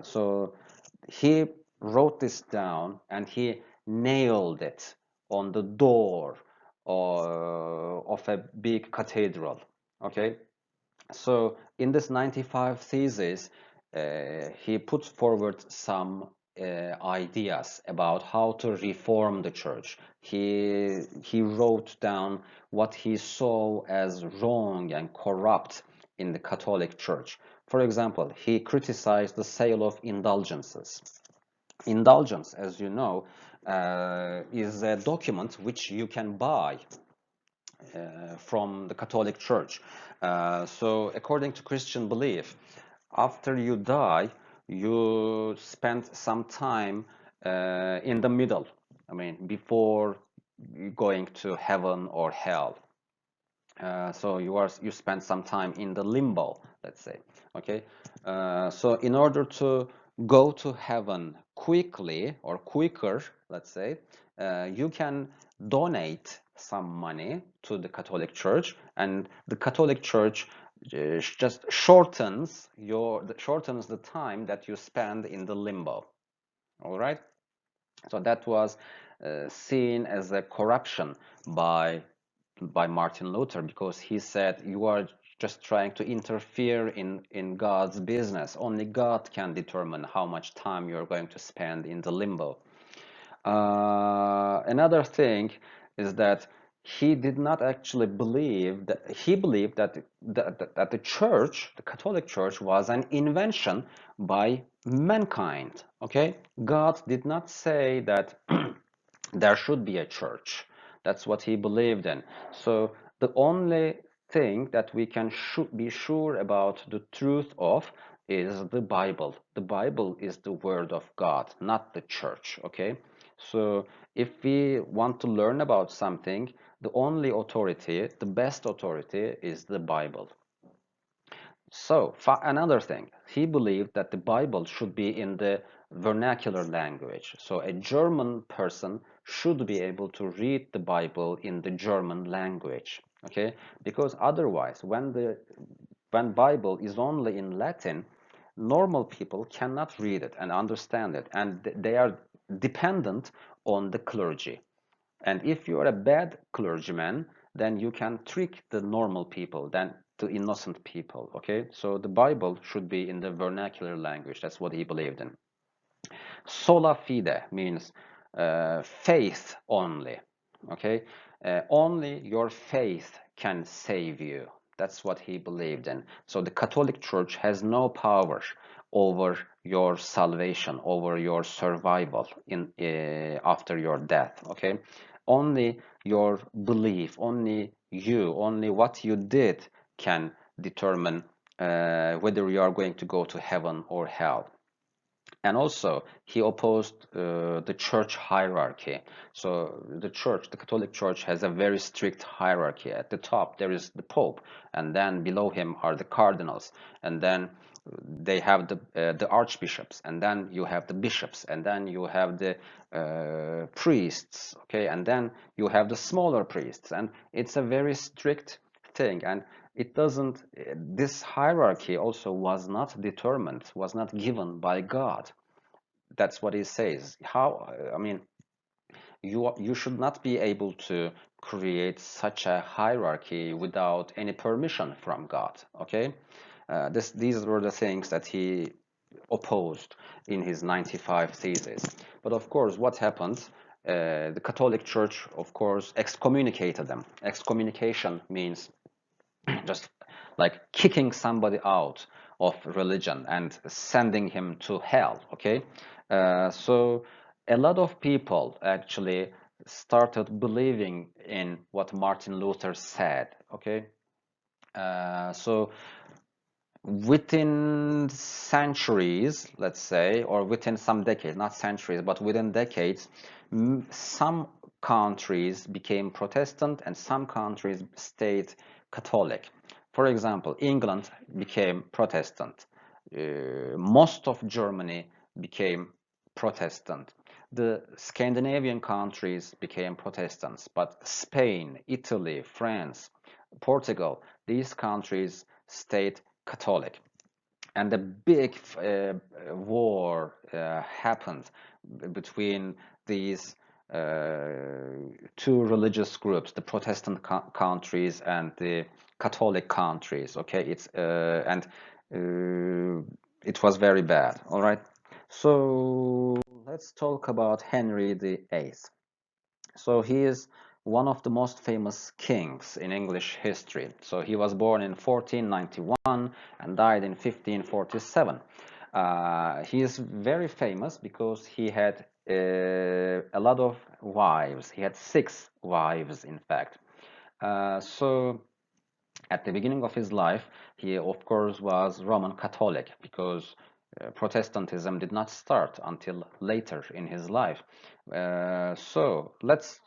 So he wrote this down and he nailed it on the door of a big cathedral. Okay, so in this 95 thesis, he puts forward some ideas about how to reform the church. He wrote down what he saw as wrong and corrupt in the Catholic Church. For example, he criticized the sale of indulgences. Indulgence, as you know, is a document which you can buy from the Catholic Church. So according to Christian belief, after you die, you spend some time in the middle. I mean, before going to heaven or hell. So you spend some time in the limbo, let's say. Okay. So in order to go to heaven quickly or quicker, let's say, you can donate some money to the Catholic Church, and the Catholic Church just shortens the time that you spend in the limbo. All right. So that was seen as a corruption by Martin Luther, because he said you are just trying to interfere in God's business. Only God can determine how much time you're going to spend in the limbo. Another thing is that he did not actually believe that he believed that the church, the Catholic Church, was an invention by mankind. Okay, God did not say that there should be a church. That's what he believed in. So the only thing that we can be sure about the truth of is the Bible. The Bible is the word of God, not the church. Okay, so if we want to learn about something, the only authority, the best authority, is the Bible. So another thing, he believed that the Bible should be in the vernacular language. So a German person should be able to read the Bible in the German language. Okay, because otherwise, when Bible is only in Latin, normal people cannot read it and understand it, and they are dependent on the clergy. And if you are a bad clergyman, then you can trick the normal people, then the innocent people. Okay, so the Bible should be in the vernacular language. That's what he believed in. Sola fide means faith only. Okay, only your faith can save you. That's what he believed in. So the Catholic Church has no power over your salvation, over your survival in after your death. Okay, only your belief, only you, only what you did can determine whether you are going to go to heaven or hell. And also, he opposed the church hierarchy. So the church, the Catholic Church, has a very strict hierarchy. At the top, there is the Pope, and then below him are the cardinals, and then they have the archbishops, and then you have the bishops, and then you have the priests, okay, and then you have the smaller priests, and it's a very strict thing. And it doesn't, this hierarchy also was not determined, was not given by God. That's what he says. How, I mean, you should not be able to create such a hierarchy without any permission from God. Okay, these were the things that he opposed in his 95 theses. But of course, what happened? The Catholic Church, of course, excommunicated them. Excommunication means just like kicking somebody out of religion and sending him to hell. Okay, so a lot of people actually started believing in what Martin Luther said. Okay, so within centuries, let's say, or within some decades, not centuries, but within decades, some countries became Protestant and some countries stayed Catholic. For example, England became Protestant. Most of Germany became Protestant. The Scandinavian countries became Protestants, but Spain, Italy, France, Portugal, these countries stayed Catholic. And a big war happened between these two religious groups, the Protestant countries and the Catholic countries. Okay, and it was very bad. All right, so let's talk about Henry VIII. So he is one of the most famous kings in English history. So he was born in 1491 and died in 1547. He is very famous because he had a lot of wives. He had 6 wives, in fact. So at the beginning of his life, he of course was Roman Catholic because Protestantism did not start until later in his life. So let's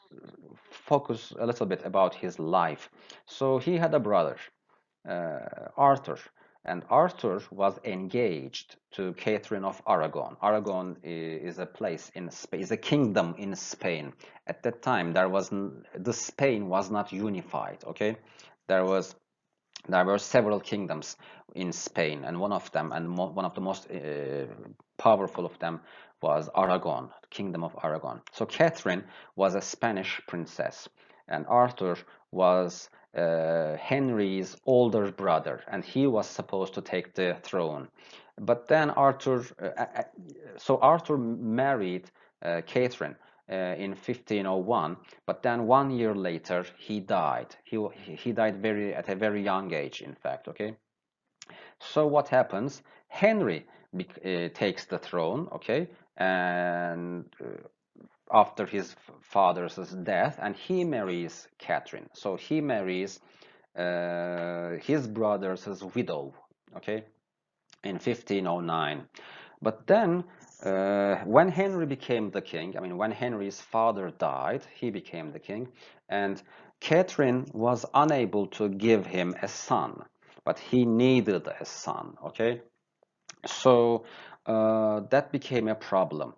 focus a little bit about his life. So he had a brother, Arthur, and Arthur was engaged to Catherine of Aragon. Aragon is a place in Spain, is a kingdom in Spain. At that time, the Spain was not unified. Okay, there was there were several kingdoms in Spain, and one of them, and one of the most powerful of them, was Aragon, Kingdom of Aragon. So Catherine was a Spanish princess, and Arthur was Henry's older brother, and he was supposed to take the throne. But then Arthur married Catherine in 1501, but then 1 year later he died. He died at a very young age, in fact. Okay, so what happens? Henry takes the throne. Okay, and after his father's death, and he marries Catherine. So he marries his brother's widow. Okay, in 1509. But then, when Henry became the king, I mean, when Henry's father died, he became the king, and Catherine was unable to give him a son, but he needed a son, okay? So that became a problem.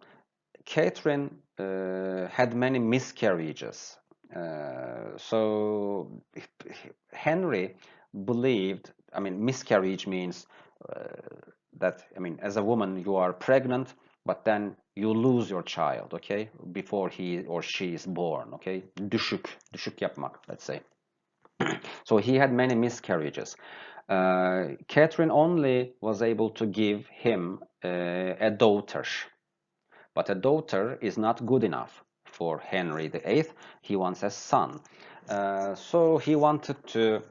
Catherine had many miscarriages. So Henry believed, I mean, miscarriage means uh, that, I mean, as a woman, you are pregnant, but then you lose your child, okay, before he or she is born, okay? Düşük yapmak, let's say. So he had many miscarriages. Catherine only was able to give him a daughter, but a daughter is not good enough for Henry VIII. He wants a son. So he wanted to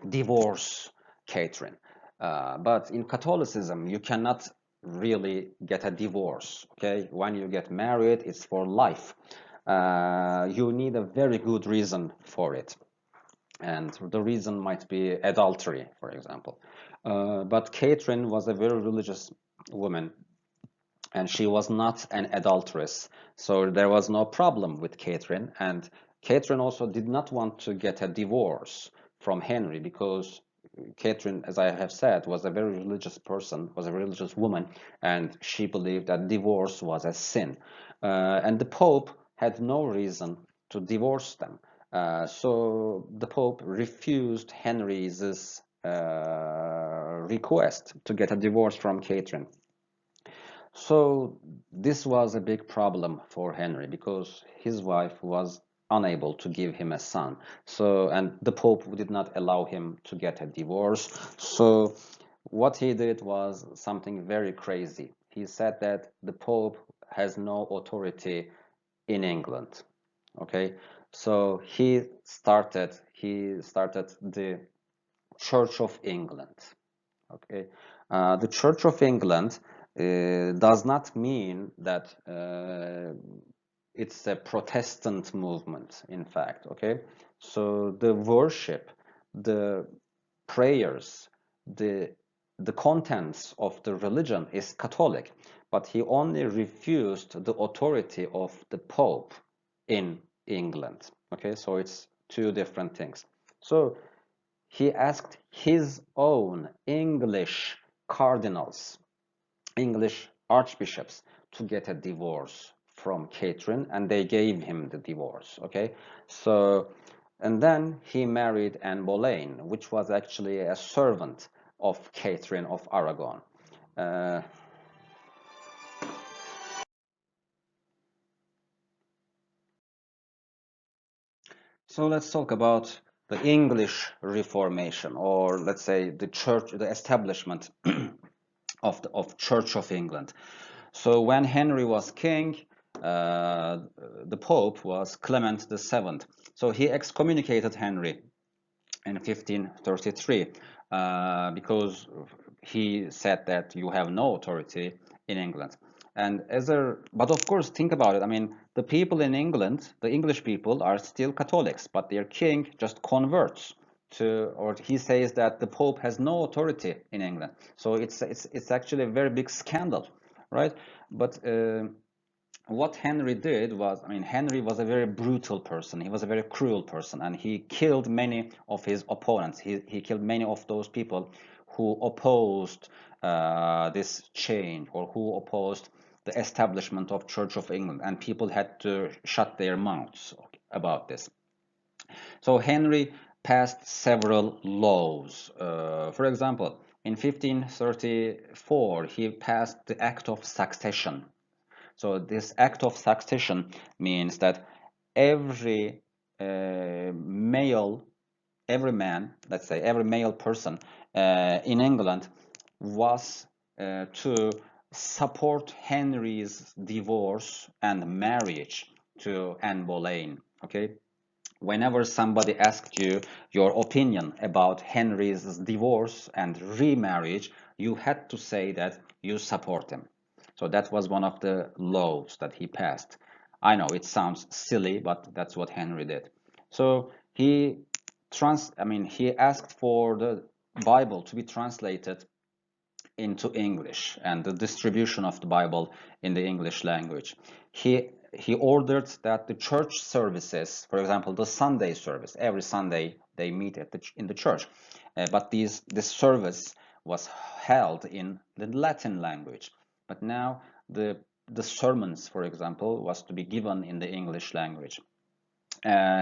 divorce Catherine. But in Catholicism, you cannot really get a divorce. Okay, when you get married, it's for life. You need a very good reason for it, and the reason might be adultery, for example. But Catherine was a very religious woman, and she was not an adulteress, so there was no problem with Catherine. And Catherine also did not want to get a divorce from Henry because Catherine, as I have said, was a very religious person, was a religious woman, and she believed that divorce was a sin. And the Pope had no reason to divorce them. So the Pope refused Henry's request to get a divorce from Catherine. So this was a big problem for Henry because his wife was unable to give him a son. So, and the Pope did not allow him to get a divorce. So what he did was something very crazy. He said that the Pope has no authority in England. Okay, so he started the Church of England. Okay, the Church of England does not mean that it's a Protestant movement, in fact. Okay, so the worship, the prayers, the the contents of the religion is Catholic, but he only refused the authority of the Pope in England. Okay, so it's two different things. So he asked his own English cardinals, English archbishops, to get a divorce from Catherine, and they gave him the divorce. Okay, so and then he married Anne Boleyn, which was actually a servant of Catherine of Aragon. Uh, so let's talk about the English Reformation, or let's say the church, the establishment of Church of England. So when Henry was king, the Pope was Clement VII. So he excommunicated Henry in 1533 because he said that you have no authority in England. And but of course, think about it. I mean, the people in England, the English people, are still Catholics, but their king just converts to, or he says that the Pope has no authority in England. So it's actually a very big scandal, right? But what Henry did was, I mean, Henry was a very brutal person. He was a very cruel person, and he killed many of his opponents. He killed many of those people who opposed this change, or who opposed the establishment of Church of England, and people had to shut their mouths about this. So Henry passed several laws. For example, in 1534, he passed the Act of Succession. So this act of succession means that every male, every man, let's say every male person in England was to support Henry's divorce and marriage to Anne Boleyn. Okay, whenever somebody asked you your opinion about Henry's divorce and remarriage, you had to say that you support him. So that was one of the laws that he passed. I know it sounds silly, but that's what Henry did. So he asked for the Bible to be translated into English and the distribution of the Bible in the English language. He ordered that the church services, for example, the Sunday service, every Sunday they meet in the church, but this service was held in the Latin language. But now the sermons, for example, was to be given in the English language.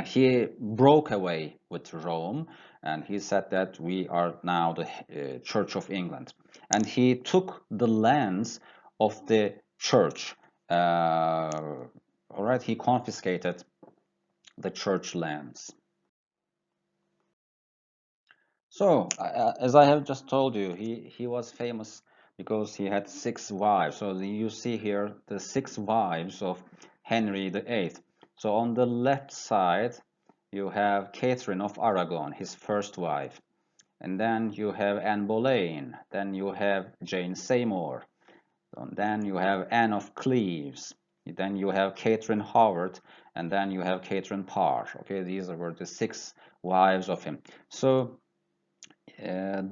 He broke away with Rome, and he said that we are now the Church of England. And he took the lands of the church. All right, he confiscated the church lands. So, as I have just told you, he was famous because he had 6 wives. So you see here the 6 wives of Henry VIII. So on the left side, you have Catherine of Aragon, his first wife. And then you have Anne Boleyn. Then you have Jane Seymour. And then you have Anne of Cleves. Then you have Catherine Howard. And then you have Catherine Parr. Okay, these were the 6 wives of him. So uh,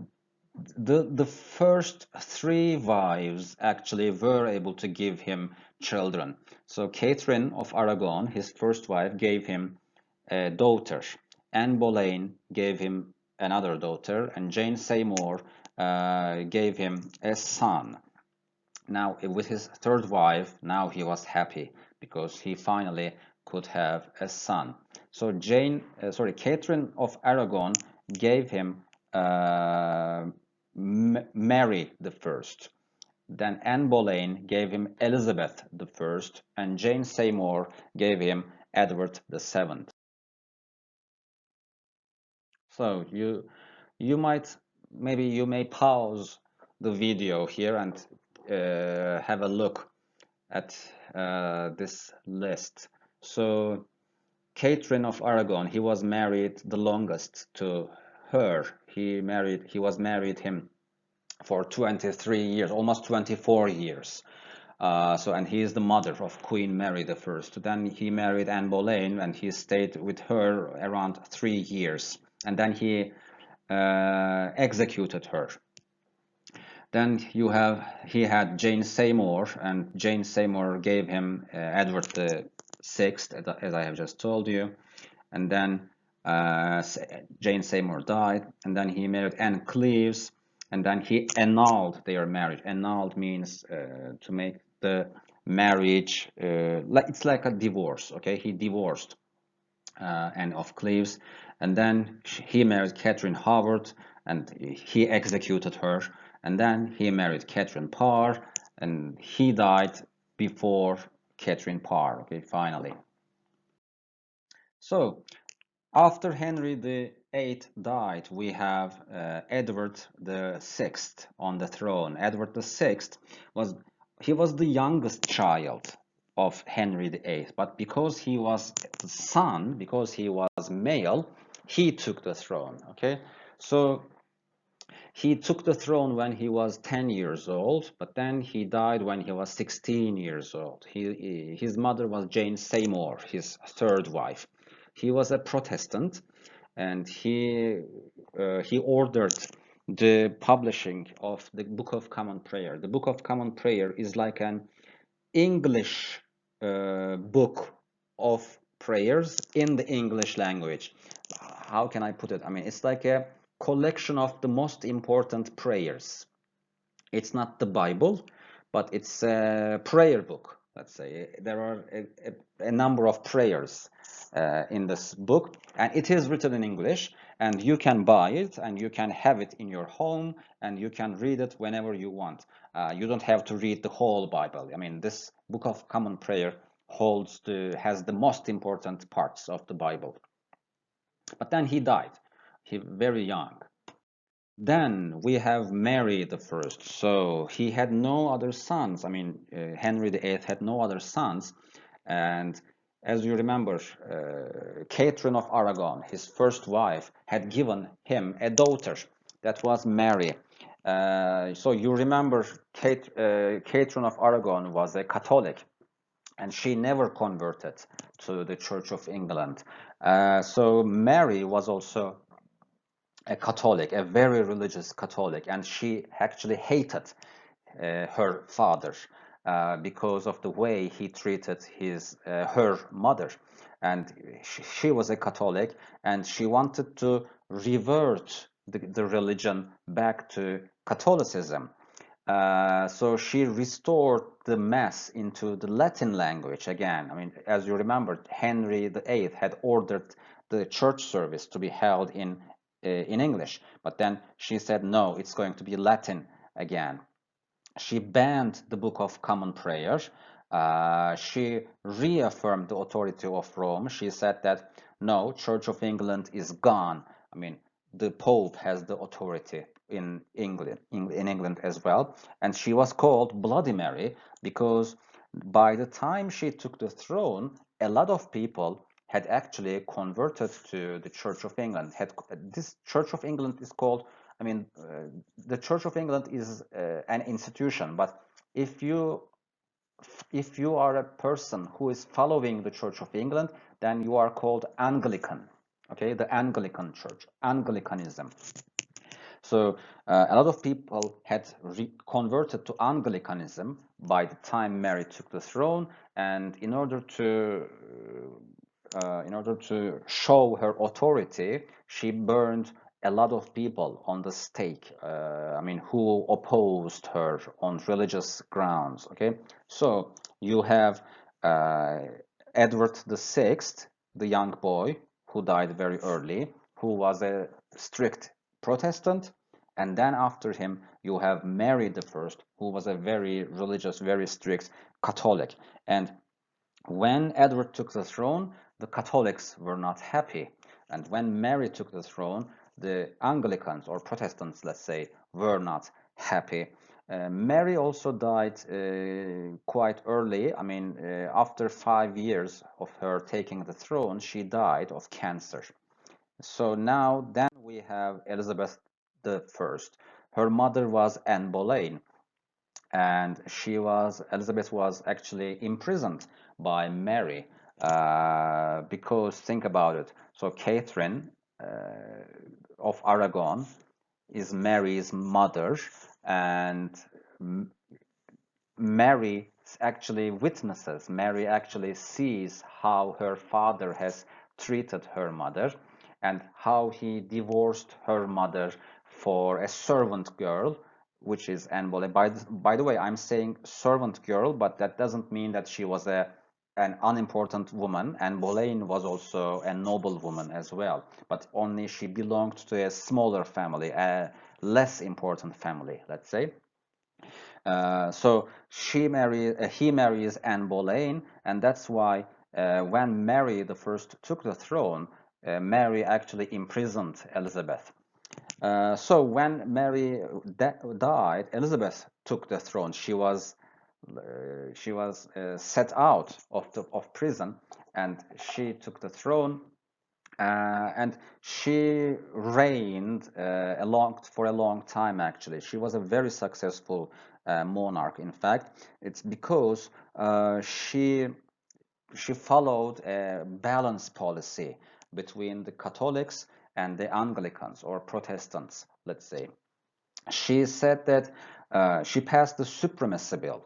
the first 3 wives actually were able to give him children. So Catherine of Aragon, his first wife, gave him a daughter. Anne Boleyn gave him another daughter, and Jane Seymour gave him a son. Now, with his third wife, now he was happy because he finally could have a son. So Catherine of Aragon gave him Mary the First. Then Anne Boleyn gave him Elizabeth the First, and Jane Seymour gave him Edward the Seventh. So you might maybe you may pause the video here and have a look at this list. So Catherine of Aragon, he was married the longest to her. He was married him for 23 years, almost 24 years. And he is the mother of Queen Mary the First. Then he married Anne Boleyn, and he stayed with her around 3 years. And then he executed her. Then he had Jane Seymour, and Jane Seymour gave him Edward the Sixth, as I have just told you. And then Jane Seymour died, and then he married Anne Cleves, and then he annulled their marriage. Annulled means to make the marriage like it's like a divorce. Okay, he divorced Anne of Cleves, and then he married Catherine Howard, and he executed her. And then he married Catherine Parr, and he died before Catherine Parr. Okay, finally. So after Henry VIII died, we have Edward the Sixth on the throne. Edward the Sixth was the youngest child of Henry VIII, but because he was the son, because he was male, he took the throne. Okay, so he took the throne when he was 10 years old, but then he died when he was 16 years old. His mother was Jane Seymour, his third wife. He was a Protestant, and he ordered the publishing of the Book of Common Prayer. The Book of Common Prayer is like an English book of prayers in the English language. How can I put it? I mean, it's like a collection of the most important prayers. It's not the Bible, but it's a prayer book. Let's say there are a number of prayers in this book, and it is written in English, and you can buy it, and you can have it in your home, and you can read it whenever you want. You don't have to read the whole Bible. I mean, this Book of Common Prayer has the most important parts of the Bible. But then he died, he very young. Then we have Mary the First. So he had no other sons. I mean, Henry VIII had no other sons. And as you remember, Catherine of Aragon, his first wife, had given him a daughter. That was Mary. So you remember Catherine of Aragon was a Catholic, and she never converted to the Church of England. So Mary was also a Catholic, a very religious Catholic, and she actually hated her father because of the way he treated her mother. And she was a Catholic, and she wanted to revert the religion back to Catholicism. So she restored the Mass into the Latin language again. I mean, as you remember, Henry VIII had ordered the church service to be held in English, but then she said, no, it's going to be Latin again. She banned the Book of Common Prayer. She reaffirmed the authority of Rome. She said that, no, Church of England is gone. I mean, the Pope has the authority in England as well. And she was called Bloody Mary because by the time she took the throne, a lot of people had actually converted to the Church of England. This Church of England is called, I mean, the Church of England is an institution, but if you are a person who is following the Church of England, then you are called Anglican. Okay, the Anglican Church, Anglicanism. So a lot of people had converted to Anglicanism by the time Mary took the throne, and in order to show her authority, she burned a lot of people on the stake. I mean, who opposed her on religious grounds. Okay, so you have Edward the Sixth, the young boy who died very early, who was a strict Protestant, and then after him you have Mary the First, who was a very religious, very strict Catholic. And when Edward took the throne, the Catholics were not happy. And when Mary took the throne, the Anglicans or Protestants, let's say, were not happy. Mary also died quite early. I mean, after 5 years of her taking the throne, she died of cancer. So now, then we have Elizabeth the First. Her mother was Anne Boleyn, and Elizabeth was actually imprisoned by Mary because think about it. So Catherine of Aragon is Mary's mother, and Mary actually witnesses, Mary actually sees how her father has treated her mother and how he divorced her mother for a servant girl, which is Anne Boleyn. By the way, I'm saying servant girl, but that doesn't mean that she was an unimportant woman. Anne Boleyn was also a noble woman as well, but only she belonged to a smaller family, a less important family, let's say. So he marries Anne Boleyn, and that's why when Mary the First took the throne, Mary actually imprisoned Elizabeth. So when Mary died, Elizabeth took the throne. She was set out of prison, and she took the throne. And she reigned for a long time. Actually, she was a very successful monarch. In fact, it's because she followed a balanced policy between the Catholics and the Anglicans or Protestants, let's say. She said that she passed the Supremacy Bill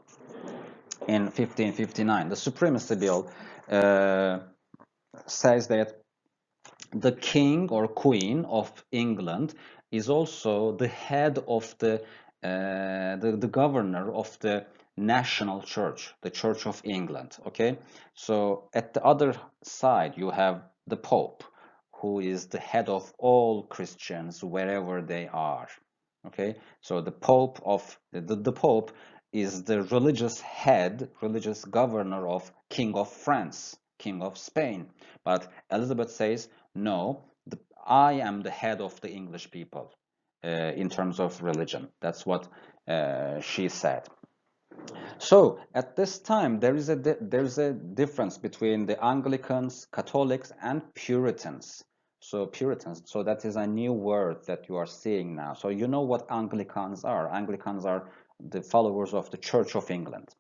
in 1559. The Supremacy Bill says that the king or queen of England is also the head of the governor of the national church, the Church of England. Okay, so at the other side you have the Pope, who is the head of all Christians wherever they are. Okay, so the Pope is the religious head, religious governor of King of France, King of Spain. But Elizabeth says, no, I am the head of the English people in terms of religion. That's what she said. So at this time, there's a difference between the Anglicans, Catholics, and Puritans. So Puritans, so that is a new word that you are seeing now. So you know what Anglicans are. Anglicans are the followers of the Church of England.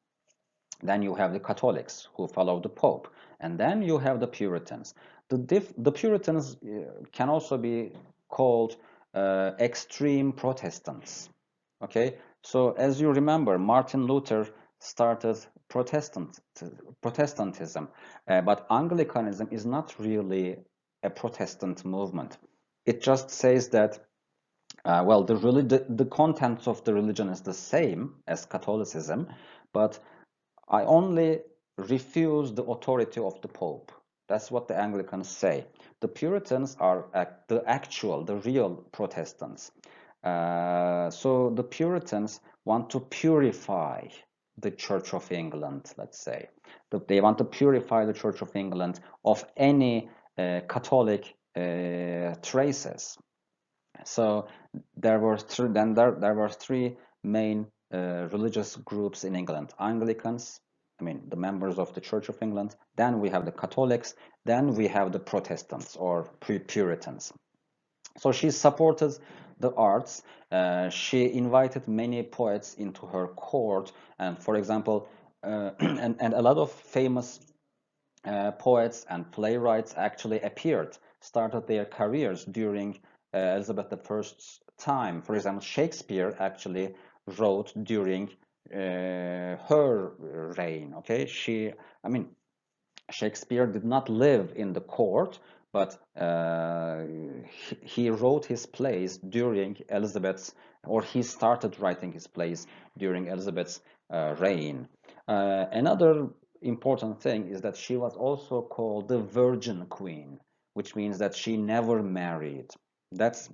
Then you have the Catholics who follow the Pope, and then you have the Puritans. The Puritans can also be called extreme Protestants. Okay, so as you remember, Martin Luther started Protestantism, but Anglicanism is not really a Protestant movement. It just says that well, the contents of the religion is the same as Catholicism, but I only refuse the authority of the Pope. That's what the Anglicans say. The Puritans are the real Protestants. So the Puritans want to purify the Church of England, let's say. They want to purify the Church of England of any Catholic traces. So there were three main religious groups in England: Anglicans, I mean the members of the Church of England. Then we have the Catholics. Then we have the Protestants or Puritans. So she supported the arts. She invited many poets into her court, and for example, and a lot of famous poets and playwrights actually started their careers during Elizabeth I's time. For example, Shakespeare actually wrote during her reign. Okay, I mean, Shakespeare did not live in the court, but he wrote his plays during or he started writing his plays during Elizabeth's reign. Another important thing is that she was also called the Virgin Queen, which means that she never married. That's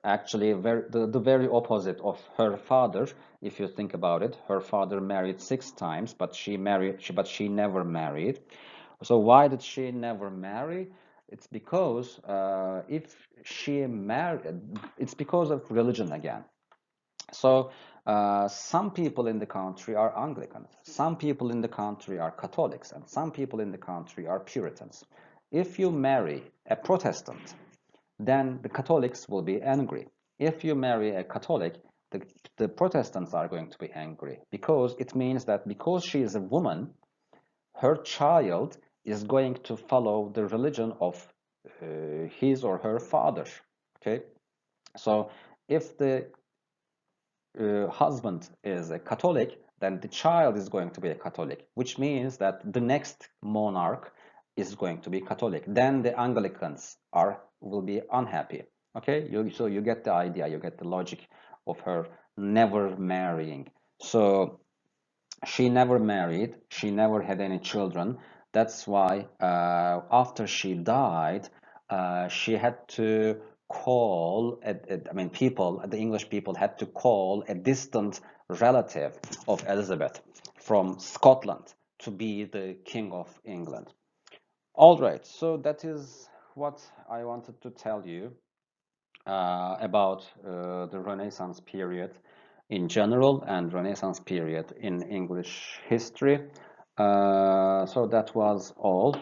actually the very opposite of her father. If you think about it, her father married 6 times, but she never married. So why did she never marry? It's because if she married, it's because of religion again. So some people in the country are Anglicans, some people in the country are Catholics, and some people in the country are Puritans. If you marry a Protestant, then the Catholics will be angry. If you marry a Catholic, the Protestants are going to be angry, because it means that because she is a woman, her child is going to follow the religion of his or her father. Okay, so if the husband is a Catholic, then the child is going to be a Catholic, which means that the next monarch is going to be Catholic. Then the Anglicans will be unhappy. Okay, so you get the idea, you get the logic of her never marrying. So she never married, she never had any children. That's why after she died, she had to call, I mean, the English people had to call a distant relative of Elizabeth from Scotland to be the King of England. All right, so that is what I wanted to tell you about the Renaissance period in general and Renaissance period in English history. So that was all.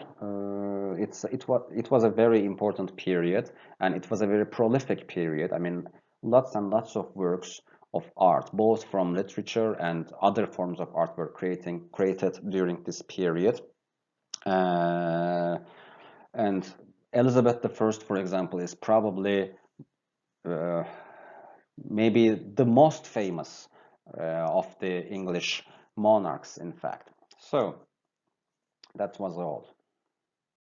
It was a very important period, and it was a very prolific period. I mean, lots and lots of works of art, both from literature and other forms of art, were created during this period. And Elizabeth the First, for example, is probably uh, maybe the most famous of the English monarchs, in fact. So that was all.